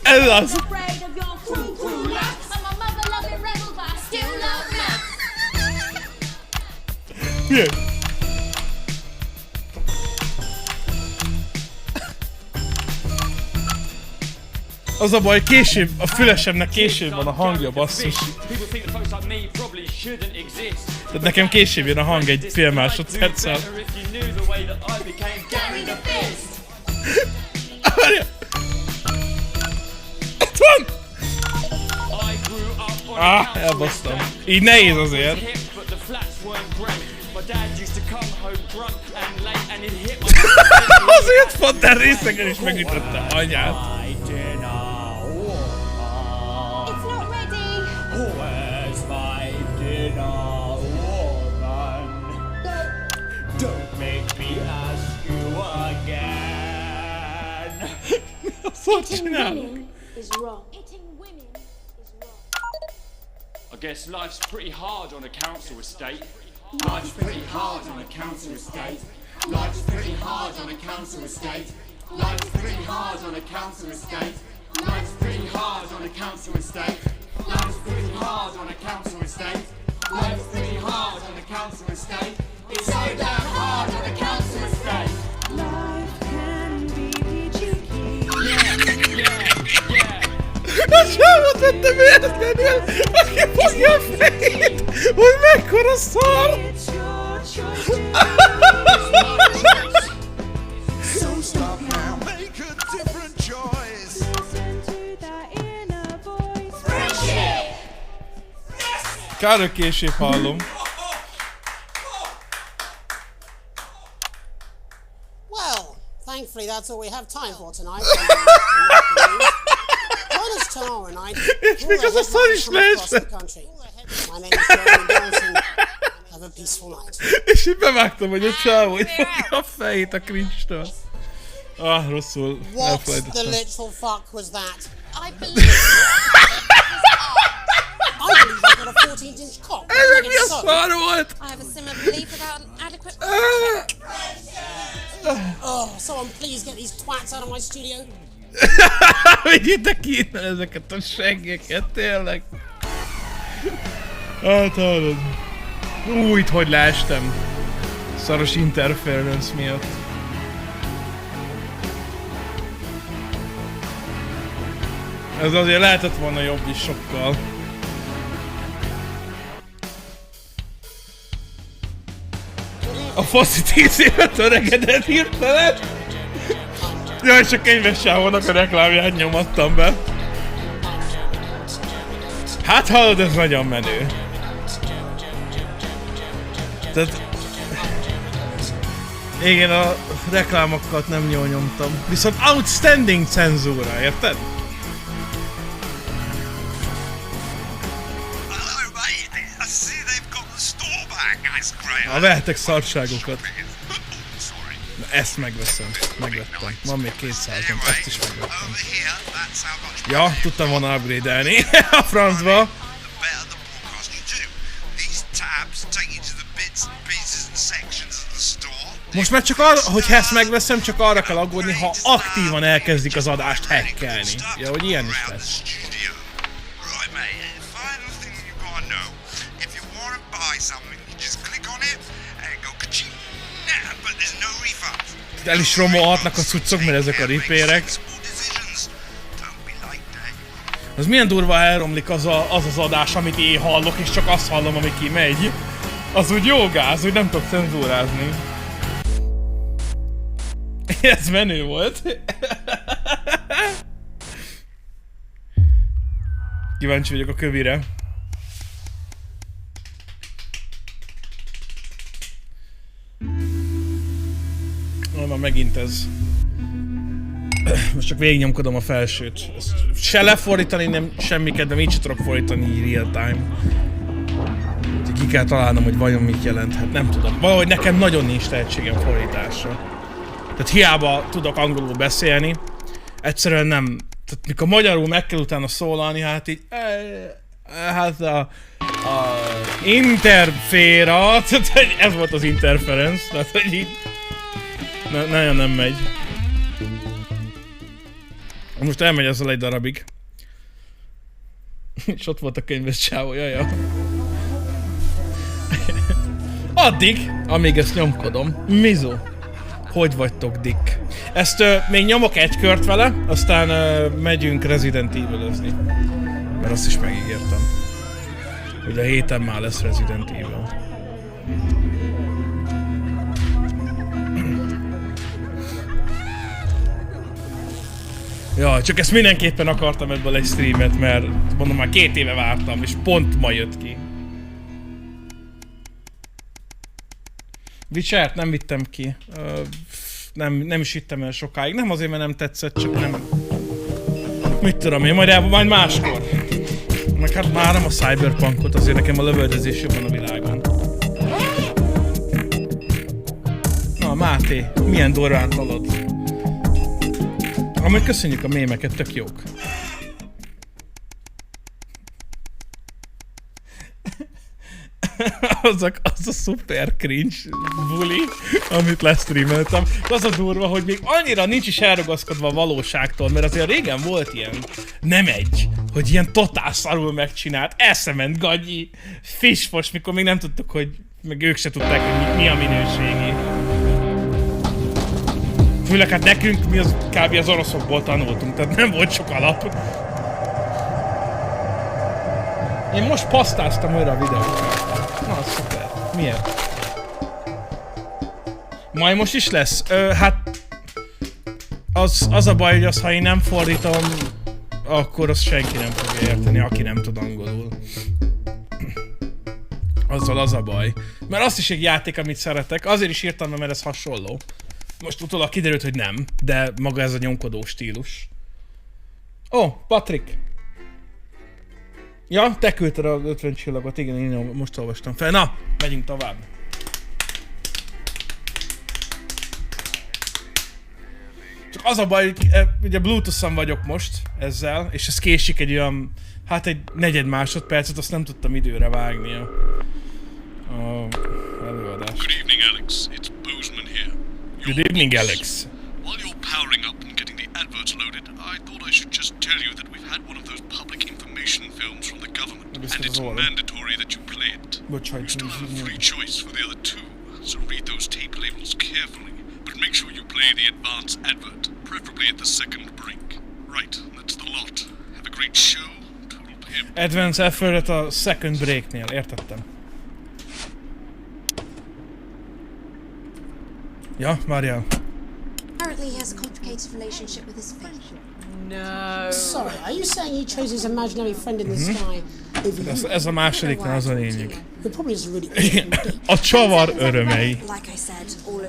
Ez az! Figyelj! Az a baj, később, a fülesemnek később van a hangja, basszus. Tehát nekem később jön a hang egy fél másodperccel. Itt van! Elbasztam. Így nehéz azért. Azért fontán részegen is megütötte anyát. I guess life's pretty hard on a council estate. Life's pretty hard on a council estate. Life's pretty hard on a council estate. Life's pretty hard on a council estate. Life's pretty hard on a council estate. Life's pretty hard on a council estate. Life's pretty hard on a council estate. It's so damn hard on a council estate. Life can be cheeky. A csávot vettem érteni, aki fogja a fejét, hogy mekkora szar! So stop now, make a different choice. Listen to that inner voice. Friendship! Kár, hogy később hallom. Well, thankfully that's all we have time for tonight. Join us tomorrow night. És még az a szar is leesett. My name is Jeremy Johnson. Have a peaceful night. És így bevágtam, hogy a csávó hogy fogja a fejét a cringe-től. Rosszul What the elfelejtettem. literal fuck was that? I believe I got a 14-inch cock. Ez mi a szar volt? I have a similar belief without adequate. Oh, someone please get these twats out of my studio. Vigyétek ki innen ezeket a seggeket, tényleg. Hát hallod. Itt hogy leestem. Szaros interference miatt. Ez azért lehetett volna jobb is sokkal. A faszi 10 évet öregedett hirtelen. Jaj, csak könyves sávónak a reklámját nyomattam be. Hát hallod, ez nagyon menő. Tehát... Igen, a reklámokat nem jól nyomtam. Viszont outstanding cenzúra, érted? Ha vehetek szarságokat. Na, ezt megveszem. Megvettem. Van még 200-on, ezt is megvettem. Ja, tudtam volna upgrade-elni a francba. Most már csak arra, hogyha ezt megveszem, csak arra kell aggódni, ha aktívan elkezdik az adást hackelni. Ja, hogy ilyen is lesz. El is romolhatnak a cuccok, mert ezek a ripérek. Az milyen durva elromlik az az adás, amit én hallok, és csak azt hallom, ami kimegy. Az úgy jó gáz, hogy nem tudok cenzúrázni. Ez menő volt. Kíváncsi vagyok a kövire. Na, megint ez. Most csak végignyomkodom a felsőt. Ezt se lefordítani, nem semmi kedvem, így sem tudok fordítani real time. Úgyhogy ki kell találnom, hogy vajon mit jelent. Hát nem tudom. Valahogy nekem nagyon nincs tehetségem fordításra. Tehát hiába tudok angolul beszélni. Egyszerűen nem. Tehát mikor magyarul meg kell utána szólalni, hát így... Hát a interféra, tehát ez volt az interference, tehát hogy így... Nagyon nem megy. Most elmegy ezzel egy darabig. És ott volt a könyves csávó, jaja. Addig, amíg ezt nyomkodom. Mizu. Hogy vagytok, Dick? Ezt még nyomok egy kört vele, aztán megyünk Resident Evil-özni. Mert azt is megígértem. Hogy a héten már lesz Resident Evil. Ja, csak ezt mindenképpen akartam ebből egy streamet, mert mondom már 2 éve vártam, és pont ma jött ki. Witchert nem vittem ki. Nem is vittem el sokáig. Nem azért, mert nem tetszett, csak nem... Mit tudom én, majd máskor. Meg hát már nem a Cyberpunkot, azért nekem a lövöldözés jobban a világon. Na, Máté, milyen durván tolod. Amúgy köszönjük a mémeket, tök jók. az a szuper cringe buli, amit lesztreameltem. Az a durva, hogy még annyira nincs is elragaszkodva a valóságtól, mert azért régen volt ilyen, nem egy, hogy ilyen totál szarul megcsinált, eszement gagyi, fishfos, mikor még nem tudtuk, hogy, meg ők se tudták, hogy mi a minőségi. Főleg hát nekünk mi az kb. Az oroszokból tanultunk, tehát nem volt sok alap. Én most pasztáztam újra a videókat. Na, szuper. Miért? Majd most is lesz? Hát... Az a baj, hogy az, ha én nem fordítom, akkor azt senki nem fogja érteni, aki nem tud angolul. Azzal az a baj. Mert azt is egy játék, amit szeretek. Azért is írtam, mert ez hasonló. Most utólag kiderült, hogy nem, de maga ez a nyomkodó stílus. Ó, Patrik! Ja, te küldted az 50 csillagot, igen, én most olvastam fel. Na, megyünk tovább. Csak az a baj, hogy ugye Bluetooth-on vagyok most ezzel, és ez késik egy olyan, hát egy 4 másodpercet, azt nem tudtam időre vágni a előadást. Good evening, Alex. It's Bozeman here. Good evening, Alex. While you're powering up and getting the adverts loaded, I thought I should just tell you that we've had one of those public information films from the government, and it's mandatory that you play it. You still have a free choice for the other 2, so read those tape labels carefully, but make sure you play the advance advert, preferably at the second break. Right, that's the lot. Have a great show. Total pimp. Advance advert a second breaknél, értettem. Ja, Marian. Apparently he has a complicated relationship with his faith. No. Sorry, are you saying he chose his imaginary friend in the sky over you? Ez a másodiknál az a lényeg. The problem is really a csavar örömei. Like I said, all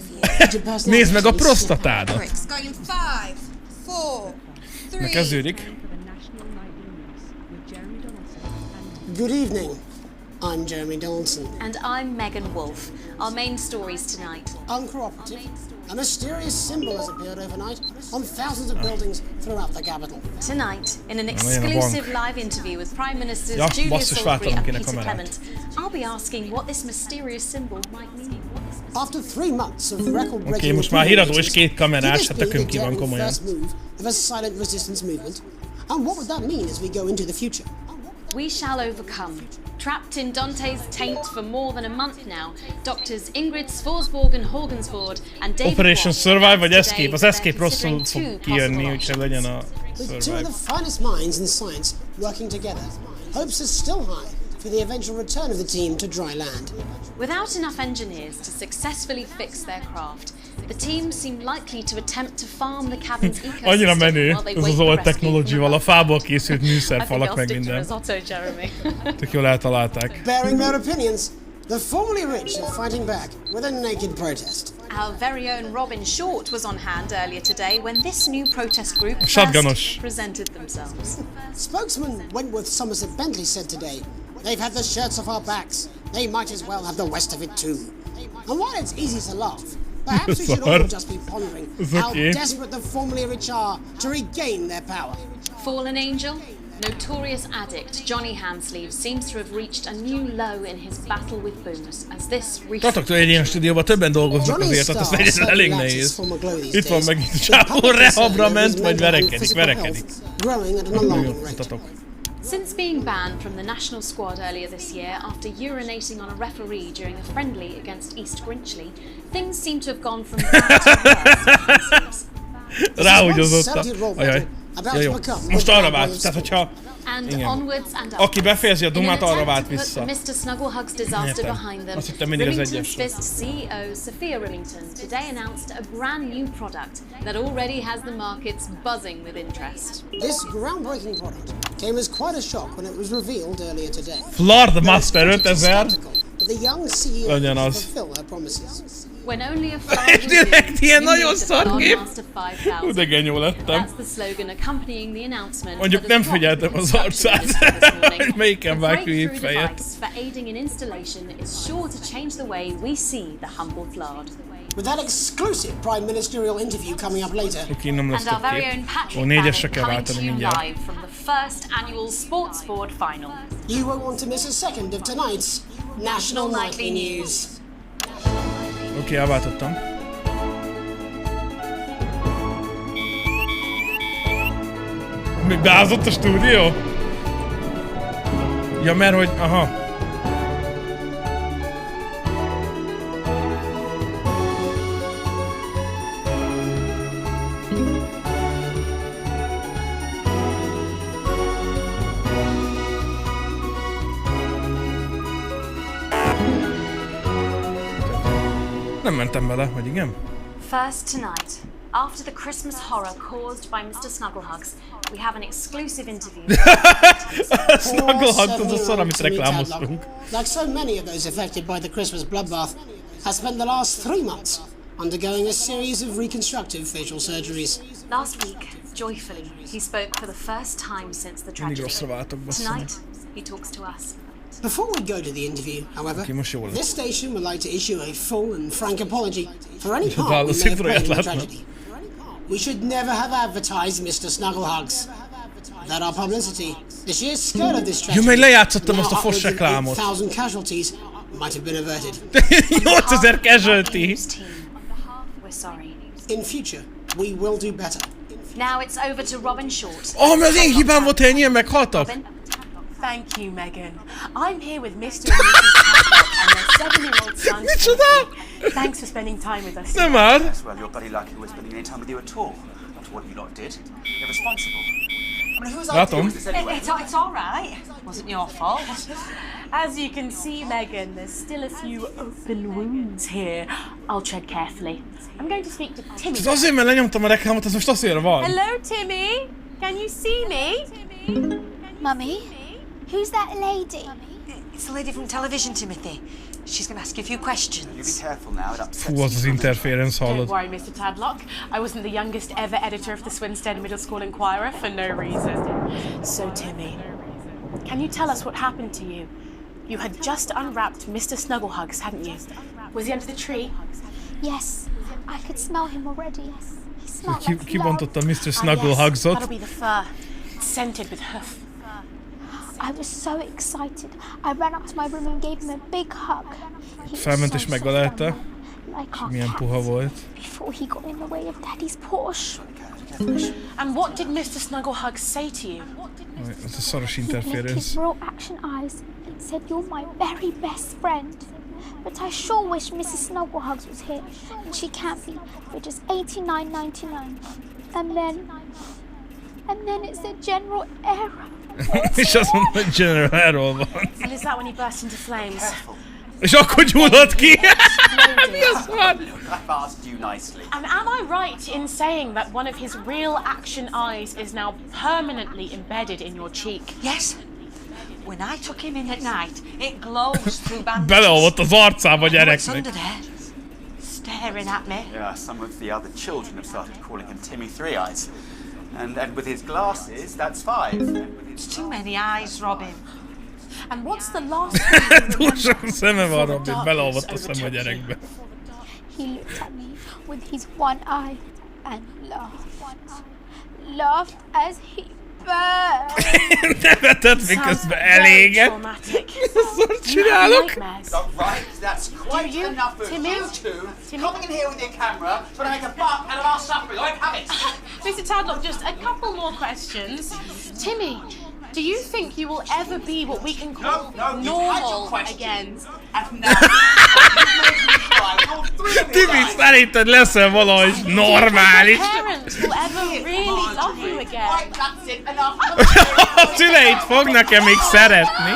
Nézd meg a prostatádat! Going in 5, 4, 3. Kezdődik. Good evening. I'm Jeremy Donaldson. And I'm Megan Wolf. Our main stories tonight. Uncooperative. A mysterious symbol has appeared overnight on thousands of buildings throughout the capital. Tonight, in an exclusive live interview with Prime Ministers Julia Salisbury and Peter Clement, I'll be asking what this mysterious symbol might mean. After 3 months of record-breaking Oké, most már híradó és 2 kamerás, hát tökünk ki van komolyan. Of a silent resistance movement. And what would that mean as we go into the future? We shall overcome. Trapped in Dante's taint for more than a month now, Doctors Ingrid Sforsborg and Horgensford and David Operation Survive vagy Escape? Az Escape rosszul fog kijönni, úgyhogy legyen a With two Survive. of the finest minds in science working together, hopes are still high for the eventual return of the team to dry land. Without enough engineers to successfully fix their craft, the team seem likely to attempt to farm the cabin's ecosystem. Annyira menő, ez az old technology-val, a fából készült műszerfalak meg minden. Tök jól eltalálták. Bearing their opinions, the formerly rich are fighting back with a naked protest. Our very own Robin Short was on hand earlier today when this new protest group Shotgunos. presented themselves. Spokesman Wentworth Somerset Bentley said today, "They've had the shirts off our backs. They might as well have the rest of it too." And while it's easy to laugh, perhaps we should all just be pondering how desperate the formerly rich are to regain their power. Fallen angel? Notorious addict Johnny Hansleeve seems to have reached a new low in his battle with booze as this Tartok tőle egy ilyen stúdióban, többen dolgoznak azért, tehát ez elég nehéz. Itt van megint a csávó, rehabra ment, majd verekedik. Mutatok. Since being banned from the national squad earlier this year after urinating on a referee during a friendly against East Grinchley, things seem to have gone from bad to worse. Ráhúgyozott. Ajaj. Ja, jó. Most arra vált, tehát hogyha... Igen. Aki befejezi a dumát, arra vált vissza. Mr. Snugglehugs disaster behind them. Azt hittem mindig az Remington's egyes. Fist CEO Sophia Remington today announced a brand new product that already has the markets buzzing with interest. This groundbreaking product came as quite a shock when it was revealed earlier today. Flood Master 5000. But the young CEO Legyen will az. fulfill her promises. When only a És direkt ilyen nagyon szar kép. Master Hú, de genyó lettem. That's the slogan accompanying the announcement. Mondjuk nem figyeltem az arcát, hogy melyiken vágja itt fejet. For aiding in installation is sure to change the way we see the humble Flard. With that exclusive prime ministerial interview coming up later. Oké, nem lesz And our több very kép. own Patrick Ó, 4-esre kell Bannon coming to váltani you mindjárt. live from the first annual Sports Board final. You won't want to miss a second of tonight's National Nightly News. Oké, elváltottam. Még beázott a stúdió? Ja, mert hogy... Aha. Nem mentem bele, vagy igen? First tonight, after the Christmas horror caused by Mr. Snugglehugs, we have an exclusive interview. Snugglehugs az a szar, amit reklámoztunk. Like so many of those affected by the Christmas bloodbath, has spent the last 3 months undergoing a series of reconstructive facial surgeries. Last week, joyfully, he spoke for the first time since the tragedy. Tonight, he talks to us. Before we go to the interview, however, this station would like to issue a full and frank apology for any part we may have played in the tragedy. We should never have advertised Mr. Snugglehugs. That our publicity, the sheer scale of this tragedy, Meg lejátszottam azt a fos reklámot. 8,000 casualties might have been averted. 8000 casualty! We're sorry. In future, we will do better. Now it's over to Robin Short. Oh, mert az én hibám volt, hogy ennyien meghaltak? Thank you, Megan. I'm here with Mr. and Mrs. Hancock and their 7-year-old son. Thanks for spending time with us. Nem már. Well, you're bloody lucky we're spending any time with you at all. After what you lot did. Irresponsible. I mean, whose idea was this anyway? It's all right. Wasn't your fault. As you can see, Megan, there's still a few open wounds here. I'll tread carefully. I'm going to speak to Timmy. Ez azért, mert lenyomtam a reklámot, ez most azért van. Hello, Timmy. Can you see me? Mummy? Who's that lady? It's the lady from television, Timothy. She's going to ask you a few questions. You be careful now. It upsets Fú, az interference Don't hallod. worry, Mr. Tadlock. I wasn't the youngest ever editor of the Swinstead Middle School Inquirer for no reason. So, Timmy, can you tell us what happened to you? You had just unwrapped Mr. Snugglehugs, hadn't you? Was he under the tree? Yes, I could smell him already. He smelled like Kibontotta Mr. Yes, Snugglehugsot. that'll be the fur. It's scented with hoof. I was so excited. I ran up to my room and gave him a big hug. Felment és megölette. Milyen puha volt. Before he got in the way of Daddy's Porsche. And what did Mr. Snugglehugs say to you? Ez a szaros He blinked his interference. real action eyes and said, "You're my very best friend." But I sure wish Mrs. Snugglehugs was here, and she can't be for just $89.99. And then it's a general error. És azt mondta, hogy General erről van. And is that when he burst into flames? És akkor gyulladt ki! Mi az van? I've asked you nicely. And am I right in saying that one of his real action eyes is now permanently embedded in your cheek? Yes. When I took him in at night, it glows through bandages. Beleolvadt az arcába What's gyereknek. under there? Staring at me. Yeah, some of the other children have started calling him Timmy Three Eyes. And with his glasses, that's 5. It's too many eyes, Robin. And what's the last thing Túl sok szeme van, Robin, beleolvadt a szem a gyerekbe. He looked at me with his one eye and laughed. Laughed as he burned. Nevetett, miközben elégett. Ezt csinálok? Right, that's quite enough of Timmy? you two coming in here with your camera trying to make a buck out of our suffering. I have it. Mr. Tadlock, just a couple more questions. Timmy, do you think you will ever be what we can call normal again? Tibi, szerinted leszel valahogy normális? Parents will ever really love you again. A szüleid fognak-e még szeretni?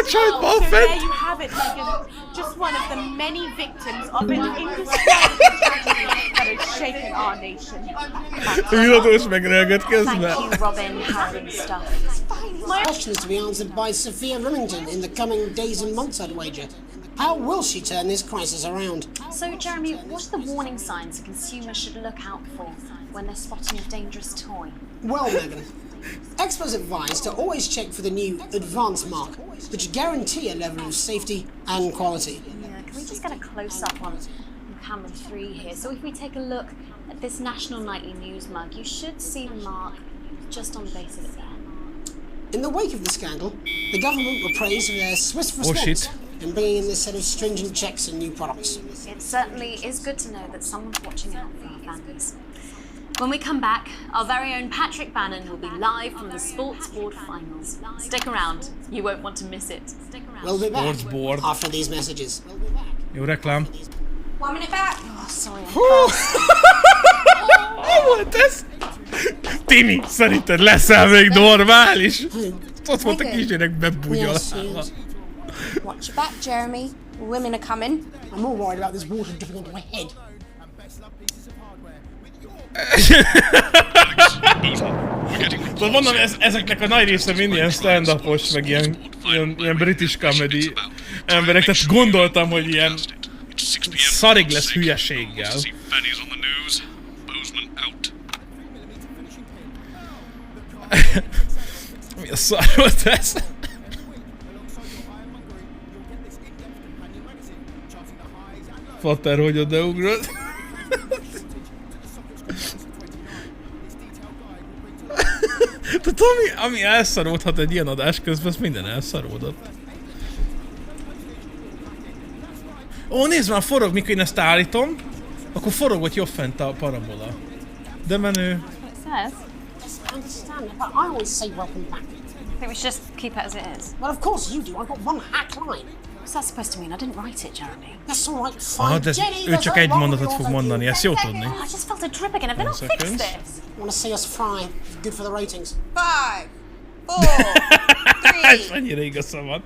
So there you have it, Megan. Just one of the many victims of an indescribable tragedy that has shaken our nation. Híradós megrögött közben. Thank you, Robin, Harry stuff. My question is to be answered by Sophia Remington in the coming days and months, I'd wager. How will she turn this crisis around? So, Jeremy, what are the warning signs a consumer should look out for when they're spotting a dangerous toy? Well, Megan, experts advise to always check for the new Advance mark, which guarantee a level of safety and quality. Yeah, can we just get a close-up on camera 3 here? So if we take a look at this National Nightly News mug, you should see the mark just on the base of it there. In the wake of the scandal, the government were praised for their swift response in bringing in this set of stringent checks and new products. It certainly is good to know that someone's watching out for our families. When we come back, our very own Patrick Bannon will be live from the Sports Board finals. Stick around, you won't want to miss it. We'll be back Sports Board. after these messages. Jó reklám. 1 minute back. Oh, sorry. Mi volt ez? Timi, szerinted leszel még normális? Ott volt a kisgyerek bebugyolálva. Watch your back, Jeremy. Women are coming. I'm more worried about this water dripping into my head. Szóval mondom, ezeknek a nagy része mind ilyen stand-upos, meg ilyen British comedy emberek, tehát gondoltam, hogy ilyen szarig lesz hülyeséggel. Mi a szar volt ez? Fater, hogy odaugrod? Tehát ami elszaródhat egy ilyen adás közben, az minden elszaródott. Ó, nézd már, forog, mikor én ezt állítom, akkor forog ott jobb fent a parabola. De menő. Says. I understand it, but I always say welcome back. I think we should just keep it as it is. Well, of course you do. I've got one hack line. What's that supposed to mean? I didn't write it, Jeremy. That's all right, fine. Ah, de ő csak egy mondatot fog mondani, ezt jó tudni. Oh, I just felt a drip again. Have they not fixed this? Want to see us fry? Good for the ratings. 5, 4, 3. Annyira igaza van.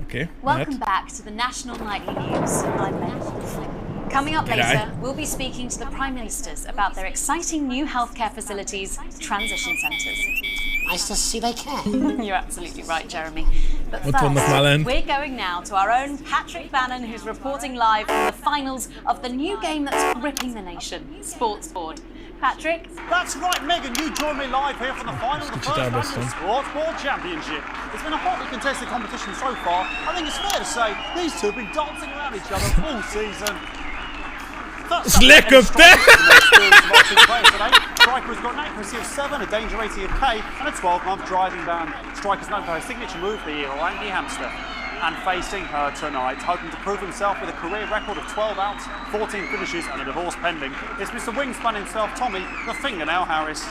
Okay, Welcome back to the National Nightly News. I'm Megan. Coming up later, we'll be speaking to the Prime Ministers about their exciting new healthcare facilities, transition centres. Nice to see they care. You're absolutely right, Jeremy. But first, we're going now to our own Patrick Bannon, who's reporting live from the finals of the new game that's gripping the nation, Sports Board. Patrick? That's right, Megan. You join me live here from the final of the first annual Sports Board Championship. It's been a hotly contested competition so far. I think it's fair to say these two have been dancing around each other all season. Slick of that! Striker has got an accuracy of 7, a danger rating of K, and a 12-month driving ban. Striker's known for her signature move, the Lanky Hamster. And facing her tonight, hoping to prove himself with a career record of 12 outs, 14 finishes, and a divorce pending, it's Mr. Wingspan himself, Tommy, the Fingernail Harris.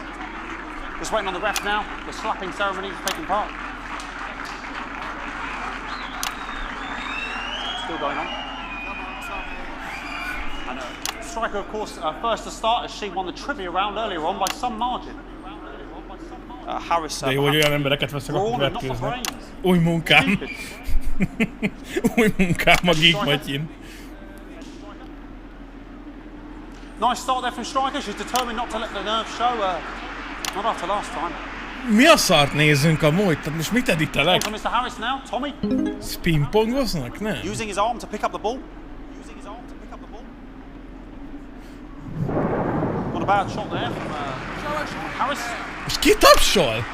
Just waiting on the ref now. The slapping ceremony is taking part. Still going on. And Striker, of course, first to start as she won the trivia round earlier on by some margin. Harris. De jó, hogy olyan embereket veszek, akik vetkőznek. Új munkám. Új munkám a Geek Matyin. Nice start there from Striker. She's determined not to let the nerves show. Not after last time. Mi a szart nézünk amúgy? Tehát most mit editelek? Mr. Harris now, Tommy. Spinpongoznak? Nem. Using his arm to pick up the ball. Not a bad shot there from Harris. És ki tapsol?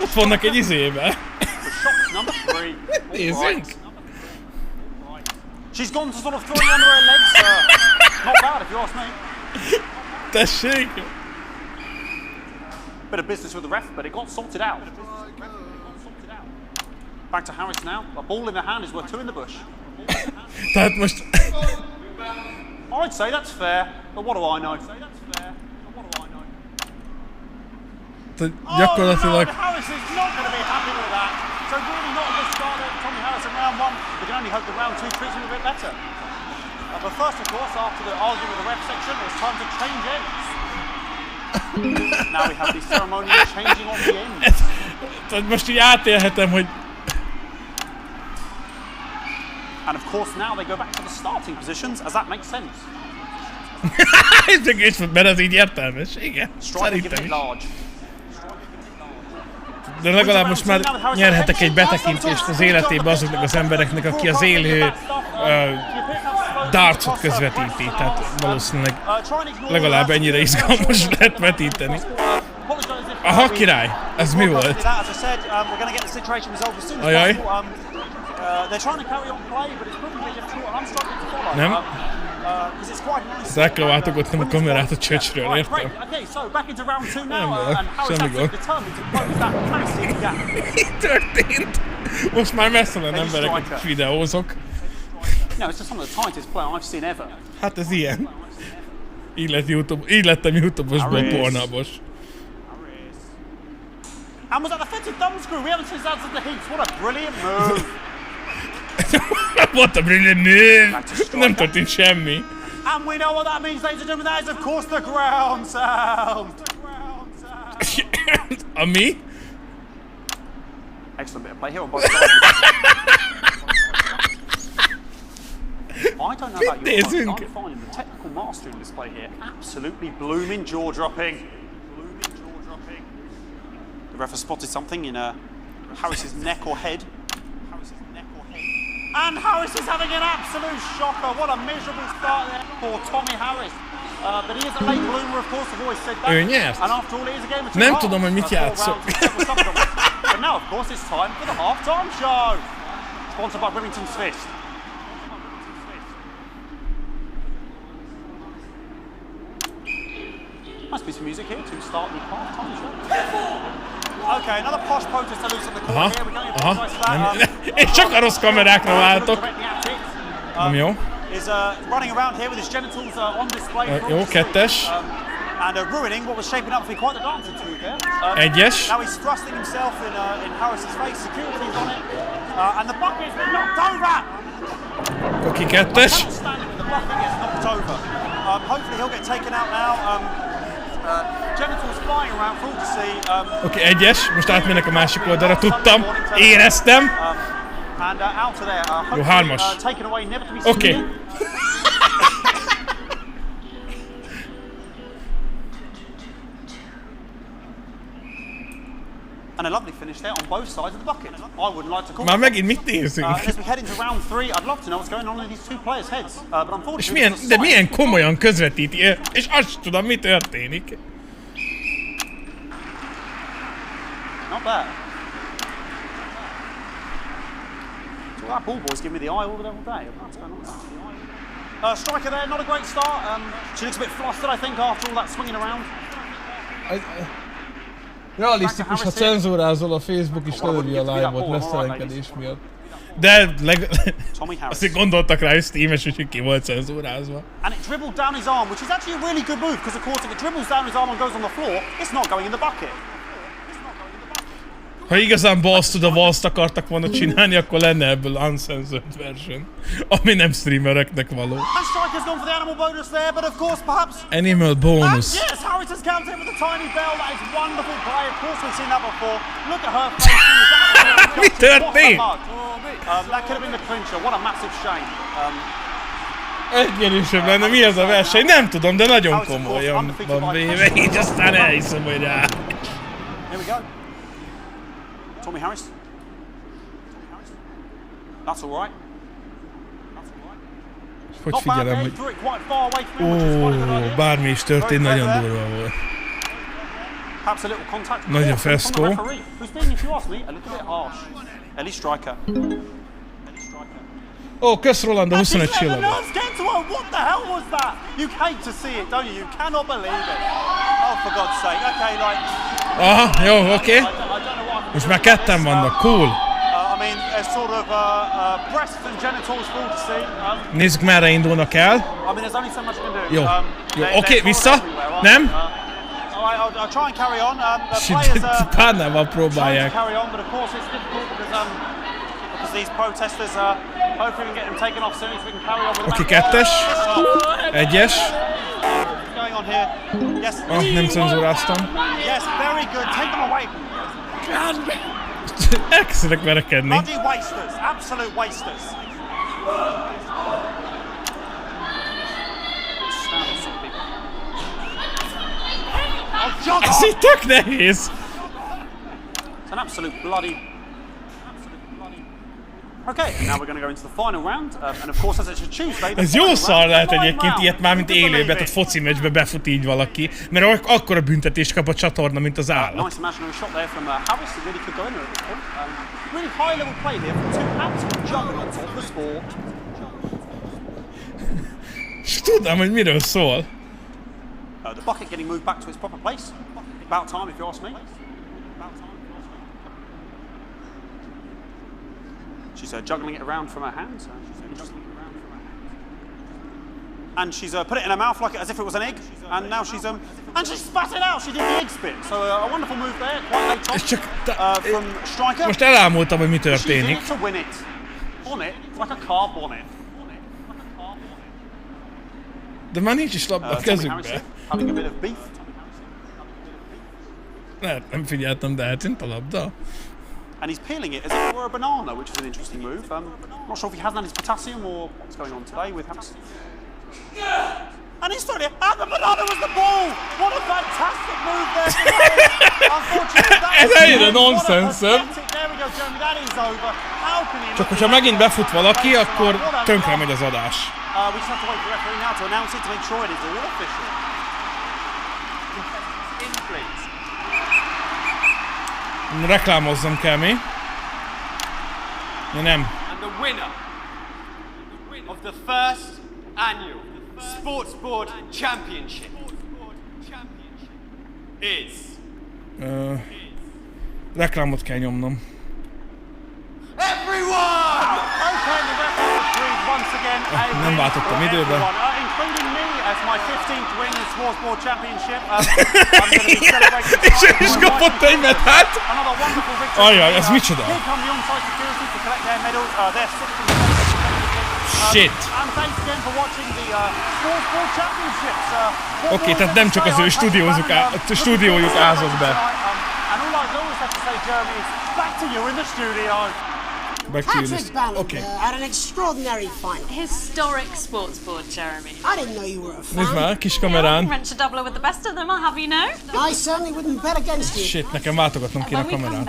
Ott vannak egy izébe. Nézzünk! She's gone to sort of throwing under her legs. Not bad if you ask me. Tessék! Bit of business with the ref, but it got sorted out. Back to Harris now. A ball in the hand is worth 2 in the bush. Tehát most... I'd say that's fair, but what do I know? Gyakorlatilag... Harris is not going to be happy with that. So really not a good start there for Tommy Harris in round 1. We can only hope that round 2 treats him a bit better. But first, of course, after the argument with the ref section, it's time to change ends. Now we have the ceremony changing on the ends. Tehát most így átélhetem, hogy... And of course now they go back to the starting positions, as that makes sense. Ez egész, mert ez így értelmes, igen. Szerintem is. De legalább most már nyerhetek egy betekintést az életébe azoknak az embereknek, aki az élő dartsot közvetíti. Tehát valószínűleg legalább ennyire izgalmas lehet vetíteni. Aha, király! Ez mi volt? Ajaj. Nem? Elkaváltogottam a kamerát a csöcsről, értem? Nem volt, semmi gond. Mi történt? Most már messzelen embereket videózok. Hát ez ilyen. Így lettem YouTube-osból pornabos. And was that the fetid thumbscrew? We haven't seen that since the heats. What a brilliant move! What a brilliant move! Nem történt semmi. And we know what that means, ladies and gentlemen. That is, of course, the ground sound. Ami? Excellent bit of play here on both sides. I don't know about you, but I'm finding the technical mastering display here absolutely blooming jaw-dropping. The ref has spotted something in Harris's neck or head. And Harris is having an absolute shocker. What a miserable start there for Tommy Harris. But he is a late bloomer, of course, I've always said that. Ő nyert. And after all, it is a game of two Nem tudom, hogy mit játszok. But now, of course, it's time for the half-time show. Sponsored by Remington's Fist. Must be some music here to start the half-time show. Okay, another posh protest to loose on the court here. We can only apologise for that. És csak a rossz kamerákra váltok. Nem jó. Is running around here with his genitals on display. Jó, kettes. And ruining what was shaping up to be quite the dancing too there. Egyes. Now he's thrusting himself in Harris's face. Security's on it. And the bucket has been knocked over. Koki kettes. The bucket gets knocked over. Hopefully he'll get taken out now. Genitals flying around for all to see. Oké, egyes. Most átmennek a másik oldalra. Tudtam. Éreztem. And out of there. Jó, hármas. Taken away, never to be seen. Oké. And a lovely finish there on both sides of the bucket. I wouldn't like to call Már megint mit nézünk? As we head into round 3, I'd love to know what's going on in these two players' heads. But unfortunately, És milyen komolyan közvetíti, és azt tudom, mi történik. Not bad. So that ball boy's giving me the eye all day. What's going on there? Striker there, not a great start. She looks a bit flustered, I think, after all that swinging around. Realisztikus, ha cenzúrázol, a Facebook is lelövi a live-ot mesztelenkedés miatt. De azért gondoltak rá, hogy Steam-es, úgyhogy ki volt cenzúrázva. And it dribbled down his arm, which is actually a really good move, because of course if it dribbles down his arm and goes on the floor, it's not going in the bucket. Ha igazán balls-to-the-walls-t akartak volna csinálni, akkor lenne ebből uncensored version, ami nem streamereknek való. Animal bonus. Yes, Harris has counted with a tiny bell. That is wonderful play. Of course we've seen that before. Look at her face. Mi történt? That could have been the clincher. What a massive shame. Egyenlősebb lenne, mi ez a verseny? Nem tudom, de nagyon komolyan van véve, így aztán elhiszem, hogy rá. Here we go. Tommy Harris. That's all right. Hogy figyelem, hogy... bármi is történt, nagyon durva volt. Nagyon feszkó. Kösz Rolando, 21 csillag. What the hell was that? You hate to see it, don't you? You cannot believe it. Oh, for God's sake. Okay, like... Aha, jó, oké. Most már ketten vannak, cool. I mean, sort of breasts and genitals for all to see. Nézzük, merre indulnak el. I mean, there's only so much you can do. Jó, oké, vissza. Nem? I'll try and carry on. The players párnával próbálják. carry on, but of course it's difficult because these protesters hopefully we can get them taken off soon so we can carry on with them. Oké, kettes. Egyes. Going on here. Yes. Nem cenzúráztam. Yes, very good. Take them away. Elkezdek verekedni. Bloody wasters, absolute wasters. Ez így tök nehéz. It's an absolute bloody... Okay, now we're going to go into the final round, and of course as it's a Tuesday... Ez jó szar lehet egyébként ilyet már, mint élőben, tehát foci meccsbe befut így valaki, mert akkora büntetést kap a csatorna, mint az állat. Nice imaginary shot there from Harris, who really could go in there at this point. Really high level play here from two absolute juggernauts of the sport. És tudnám, hogy miről szól. The bucket getting moved back to its proper place. About time, if you ask me. She's juggling it around from her hands. And she's put it in her mouth like as if it was an egg. And now she's and she spat it out. She did the egg spit. So a wonderful move there, quite late on from Striker. Most elámultam, hogy mi történik. She's in it to win it. On it, like a car bonnet. De már nincs is labda a kezükbe. Having a bit of beef. Nem figyeltem, de eltűnt a labda. And he's peeling it as if it were a banana, which is an interesting move. Not sure if he hasn't had his potassium or what's going on today with him. And he's throwing it, and the banana was the ball! What a fantastic move there! Unfortunately, ez ennyire nonsense. There we go, Jeremy, that is over. How can he... Csak hogyha megint befut valaki, akkor tönkre megy az adás. We just have to wait for the referee now to announce it to make sure it is all official. In, please. Reklámozzam kell mi? Ja, nem. And the winner of the first annual Sports Board Championship is... reklámot kell nyomnom. Everyone! Okay, the referee agreed once again. Nem váltottam időbe. Including me as my 15th win in Sports Board Championship. I'm going to be celebrating. És kapott egy metát? Another wonderful victory. Ajaj, ez micsoda? Here come the on-site security to collect their medals. They're sitting. Shit. And thanks again for watching the Sports Board Championships. Oké, tehát nem csak az ő stúdiójuk ázott be. And all I always have to say, Jeremy, is back to you in the studio. Patrick Ballinger had an extraordinary final. Historic sports board, Jeremy. I didn't know you were a fan. Nézd már, kis kamerán. Wrench a doubler with the best of them, I'll have you know. I certainly wouldn't bet against you. Shit, nekem váltogatnom kéne a kamerát.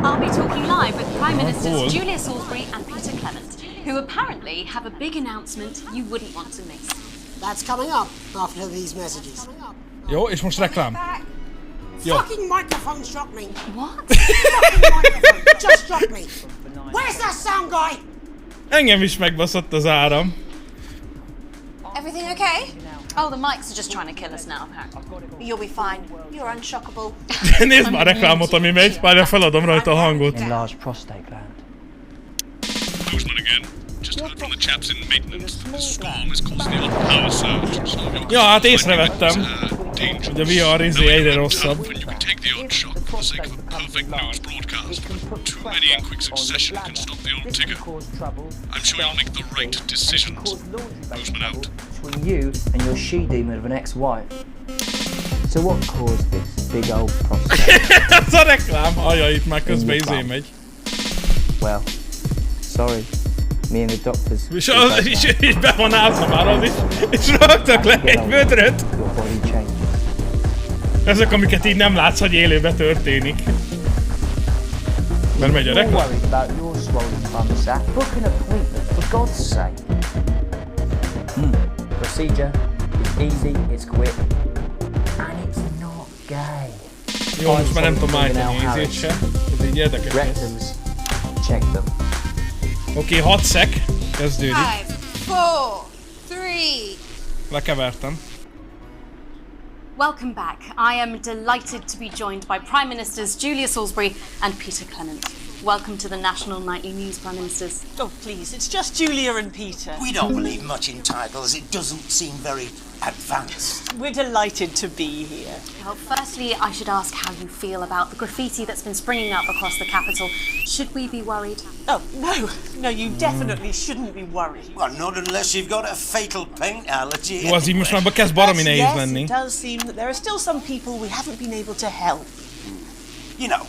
I'll be talking live with Prime Ministers Julia Salisbury and Peter Clement, who apparently have a big announcement you wouldn't want to miss. That's coming up after these messages. Jó, és most reklám. Jó. Fucking microphone struck me. What? Fucking microphone just struck me. Where's that sound guy? Engem is megbaszott az áram. Everything okay? Oh, the mics are just trying to kill us now, apparently. You'll be fine. You're unshockable. Nézd már a reklámot, ami megy, már feladom rajta a hangot. Enlarged prostate gland. Postman again. Just heard from the chaps in maintenance that the storm is causing the odd power surge. Some of your Ja, hát észrevettem, hogy a VR egyre rosszabb. and you can take the odd shock for the sake of a perfect news broadcast. Too many in quick succession can stop the old tigger. I'm sure you'll make the right decisions. Postman out. Between you and your she-demon of an ex-wife. So what caused this big old prostate? Ez a reklám! Ajaj, itt már közben izé megy. Well, sorry. Me and the doctors. És be van állva már az is, és raktak le egy vödröt. Ezek, amiket így nem látsz, hogy élőben történik. Mert megy a reklám. Worried about your swollen thumbsack. Book an appointment, for God's sake. Procedure is easy, it's quick, and it's not gay. Jó, most már nem tudom állítani ízét se. Ez így érdekes. Rectums, check them. Oké, 6 szek. Kezdődik. 5, 4, 3. Lekevertem. Welcome back. I am delighted to be joined by Prime Ministers Julia Salisbury and Peter Clement. Welcome to the National Nightly News, Prime Ministers. Oh, please, it's just Julia and Peter. We don't believe much in titles. It doesn't seem very advanced. We're delighted to be here. Well, firstly, I should ask how you feel about the graffiti that's been springing up across the capital. Should we be worried? Oh, no, you definitely shouldn't be worried. Well, not unless you've got a fatal paint allergy. Jó, az így most már kezd baromi nehéz lenni. Yes, it does seem that there are still some people we haven't been able to help. You know,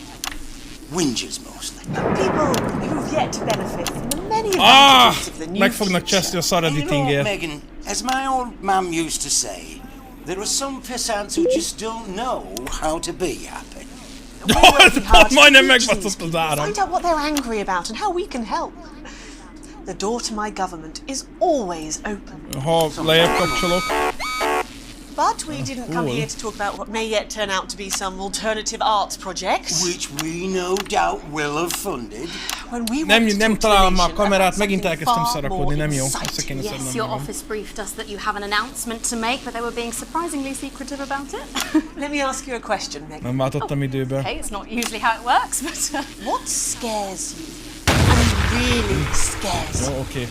whingers mostly. People who've yet to benefit from the many advantages of the new meg fognak cseszni a szar editingért. Megan, as my old mum used to say, there are some pissants who just don't know how to be happy. Majdnem megbaszott az áram. Find out what they're angry about and how we can help. The door to my government is always open. Ha lejjebb kapcsolok. But we didn't come here to talk about what may yet turn out to be some alternative arts projects. Which we no doubt will have funded. Nem találom már a kamerát, megint elkezdtem szarakodni, nem jó. Yes, your office briefed us that you have an announcement to make, but they were being surprisingly secretive about it. Let me ask you a question, Megan. Nem váltottam időben. Okay, it's not usually how it works, but... What scares you? I mean, really scares you? Jó, oké.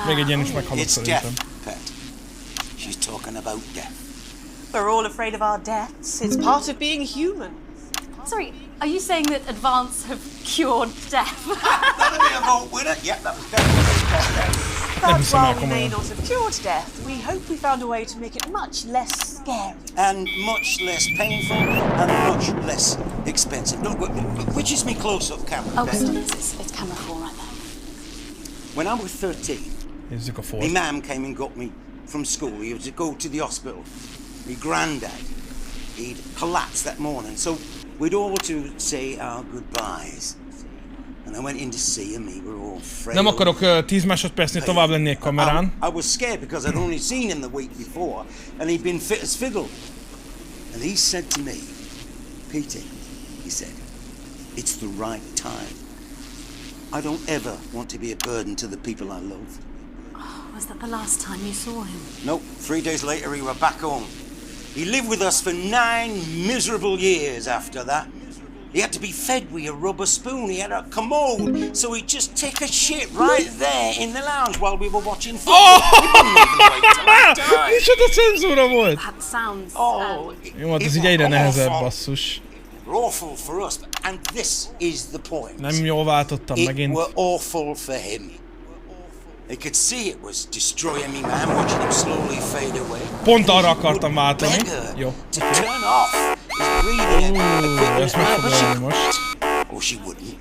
Még egy ilyen is meghalott szerintem. Pet. She's talking about death. We're all afraid of our deaths. It's part of being human. Sorry, are you saying that Advance have cured death? That'll be a vote winner. Yep, that was definitely But while we may not have cured death, we hope we found a way to make it much less scary. And much less painful and much less expensive. Look, which is me close-up camera? Oh, it's camera 4 right there. When I was 13, my mum came and got me from school. He was to go to the hospital. My granddad, he'd collapsed that morning, so we'd all to say our goodbyes. And I went in to see him, we were all frail. Nem akarok 10 másodpercnél tovább lenni a kamerán. I was scared because I'd only seen him the week before, and he'd been fit as fiddle. And he said to me, Peter, he said, it's the right time. I don't ever want to be a burden to the people I love. Oh, was that the last time you saw him? Nope, 3 days later we were back home. He lived with us for 9 miserable years after that. He had to be fed with a rubber spoon. He had a commode, so he'd just take a shit right there in the lounge while we were watching football. He wouldn't even wait till I died. Micsoda cenzúra volt! That sounds... Jó, hát ez így egyre nehezebb, basszus. Awful for us, and this is the point. Nem jól váltottam megint. It were awful for him. They could see it was destroying me, man, watching him slowly fade away. Pont arra akartam váltani. Jó. To turn off his breathing ezt meg fogom most. Or she wouldn't.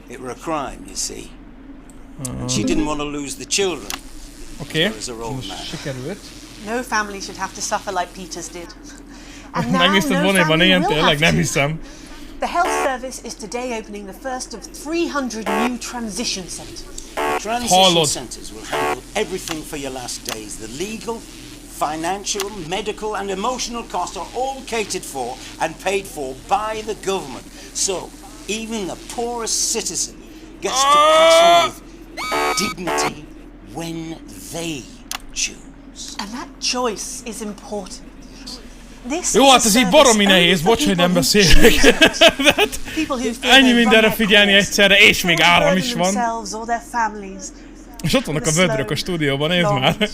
It were a crime, you see. She didn't want to lose the children. Okay. As her old man. Sikerült. No family should have to suffer like Peter's did. And now Megnézted no volna family ilyen will tényleg? have Nem to. hiszem. The health service is today opening the first of 300 new transition centres. Transition centres will handle everything for your last days. The legal, financial, medical and emotional costs are all catered for and paid for by the government. So, even the poorest citizen gets to pass on with dignity when they choose. And that choice is important. Jó, hát ez így baromi nehéz, bocs, hogy nem beszélek. Ennyi mindenre figyelni egyszerre, és még áram is van. És ott vannak a vödrök a stúdióban, nézd már.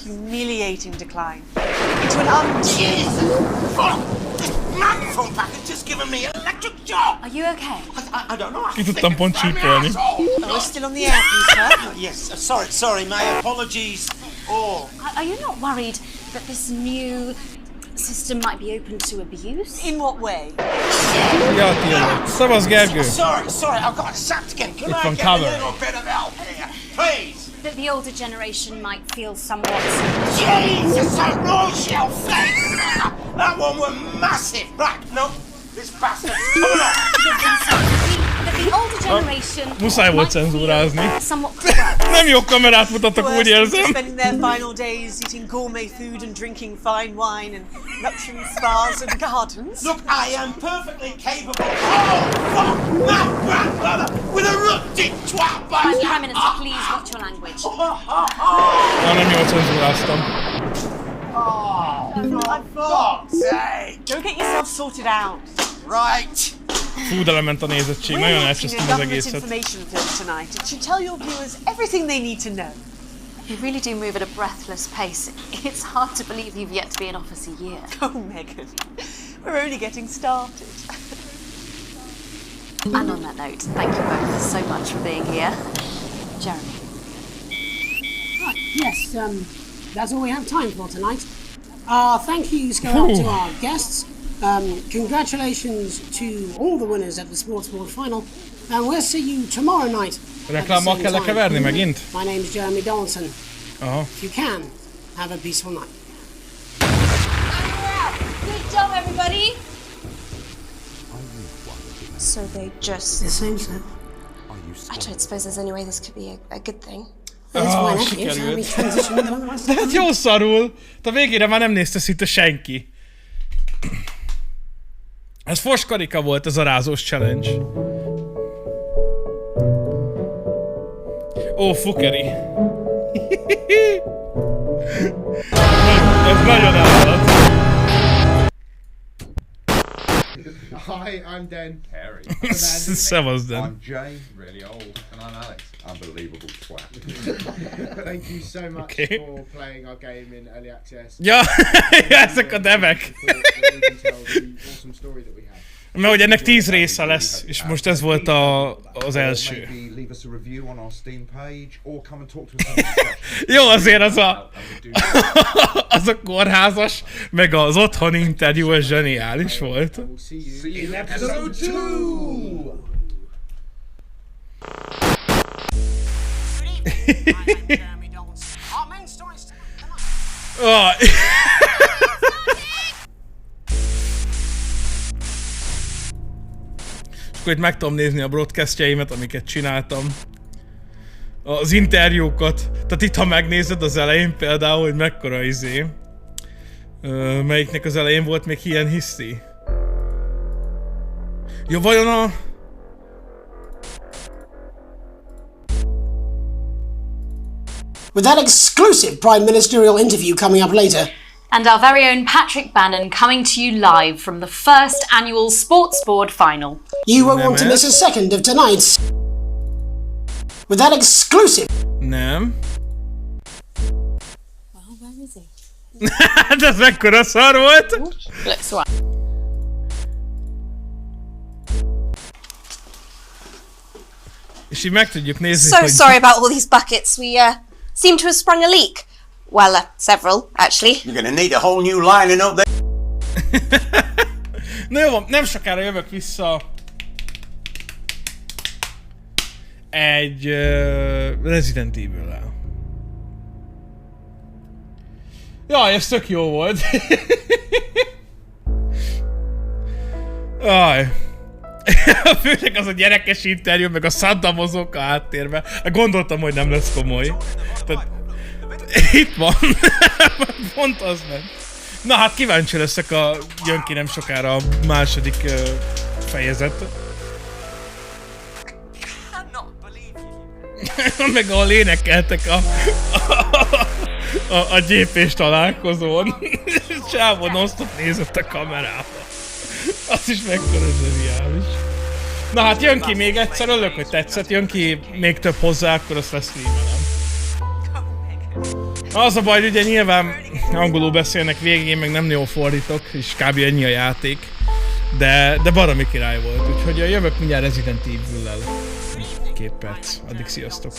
Ki tudtam pont csípolni. Sorry, my apologies. Are you not worried that this new system might be open to abuse? In what way? Ja, tényleg. Szavasz, Gergő! Sorry, I've got sapped again. Can Itt I van get a cover. little bit of help here, please? That the older generation might feel somewhat... Jesus, I knows your face! That one was massive! Right, no, this bastard's coming off! That the older generation Muszáj volt cenzúrázni. somewhat... Nem jó kamerát mutatok, úgy érzem. Spending their final days eating gourmet food and drinking fine wine and luxury spas and gardens. Look, I am perfectly capable. Oh, fuck my grandmother with a rusty twat by Prime Minister, please watch your language. Nem jól cenzúráztam. For God's sake! Go get yourself sorted out. Right. Fú, de lement a nézettség, nagyon elcsesztem az egészet. Information film tonight. It should tell your viewers everything they need to know. You really do move at a breathless pace. It's hard to believe you've yet to be in office a year. Oh, Megan, we're only getting started. And on that note, thank you both so much for being here. Jeremy. Right, yes, that's all we have time for tonight. Thank yous go out to our guests. Congratulations to all the winners at the Sports Board final. And we'll see you tomorrow night. Reklámmal kell lekeverni megint? My name's Jeremy Donaldson. Aha. If you can, have a peaceful night. Good job, everybody! So they just... The same, sir. I don't suppose there's any way this could be a good thing. Sikerült. De hát jó szarul. A végére már nem nézte szinte senki. Ez foskarika volt, ez a rázós challenge. Ó, fukeri. Ez nagyon állat. Hi, I'm Dan. Harry. Szevasz, Dan. I'm Jay, really old, and I'm Alex, unbelievable twat. Thank you so much for playing our game in early access. Ja, ezek a devek. Awesome story that we have. Mert hogy ennek 10 része lesz, és most ez volt az első. Jó, azért az az a kórházas, meg az otthoni interjú, az zseniális volt. Akkor itt meg tudom nézni a broadcastjaimet, amiket csináltam. Az interjúkat. Tehát itt, ha megnézed az elején például, hogy mekkora izé. Melyiknek az elején volt még ilyen hiszi. Jó, vajon a... With that exclusive Prime Ministerial interview coming up later. And our very own Patrick Bannon coming to you live from the first annual Sports Board final. You won't want to miss a second of tonight's. With that exclusive. Nem. Well, where is he? Hát ez mekkora szar volt? Looks right. És így meg tudjuk nézni, So hogy... sorry about all these buckets. We seem to have sprung a leak. Well, several, actually. You're gonna need a whole new lining up there. Na jó, nem sokára jövök vissza egy Resident Evil-lel. Jaj, ez tök jó volt. Jaj. Főleg az a gyerekes interjú, meg a szadamozók a háttérben. Gondoltam, hogy nem lesz komoly. Tehát, itt van. Pont az meg. Na hát kíváncsi leszek, jön ki nem sokára a második fejezet. Meg ahol énekeltek a gyépés találkozón. Csávon non-stop nézett a kamerába. Az is mekkora zseniális. Na hát jön ki még egyszer, örülök, hogy tetszett, jön ki még több hozzá, akkor azt lesztreamelem. Az a baj, hogy ugye nyilván angolul beszélnek végén, meg nem jól fordítok, és kb. Ennyi a játék. De baromi király volt, úgyhogy jövök mindjárt Resident Evil-lel. 2 perc, addig sziasztok.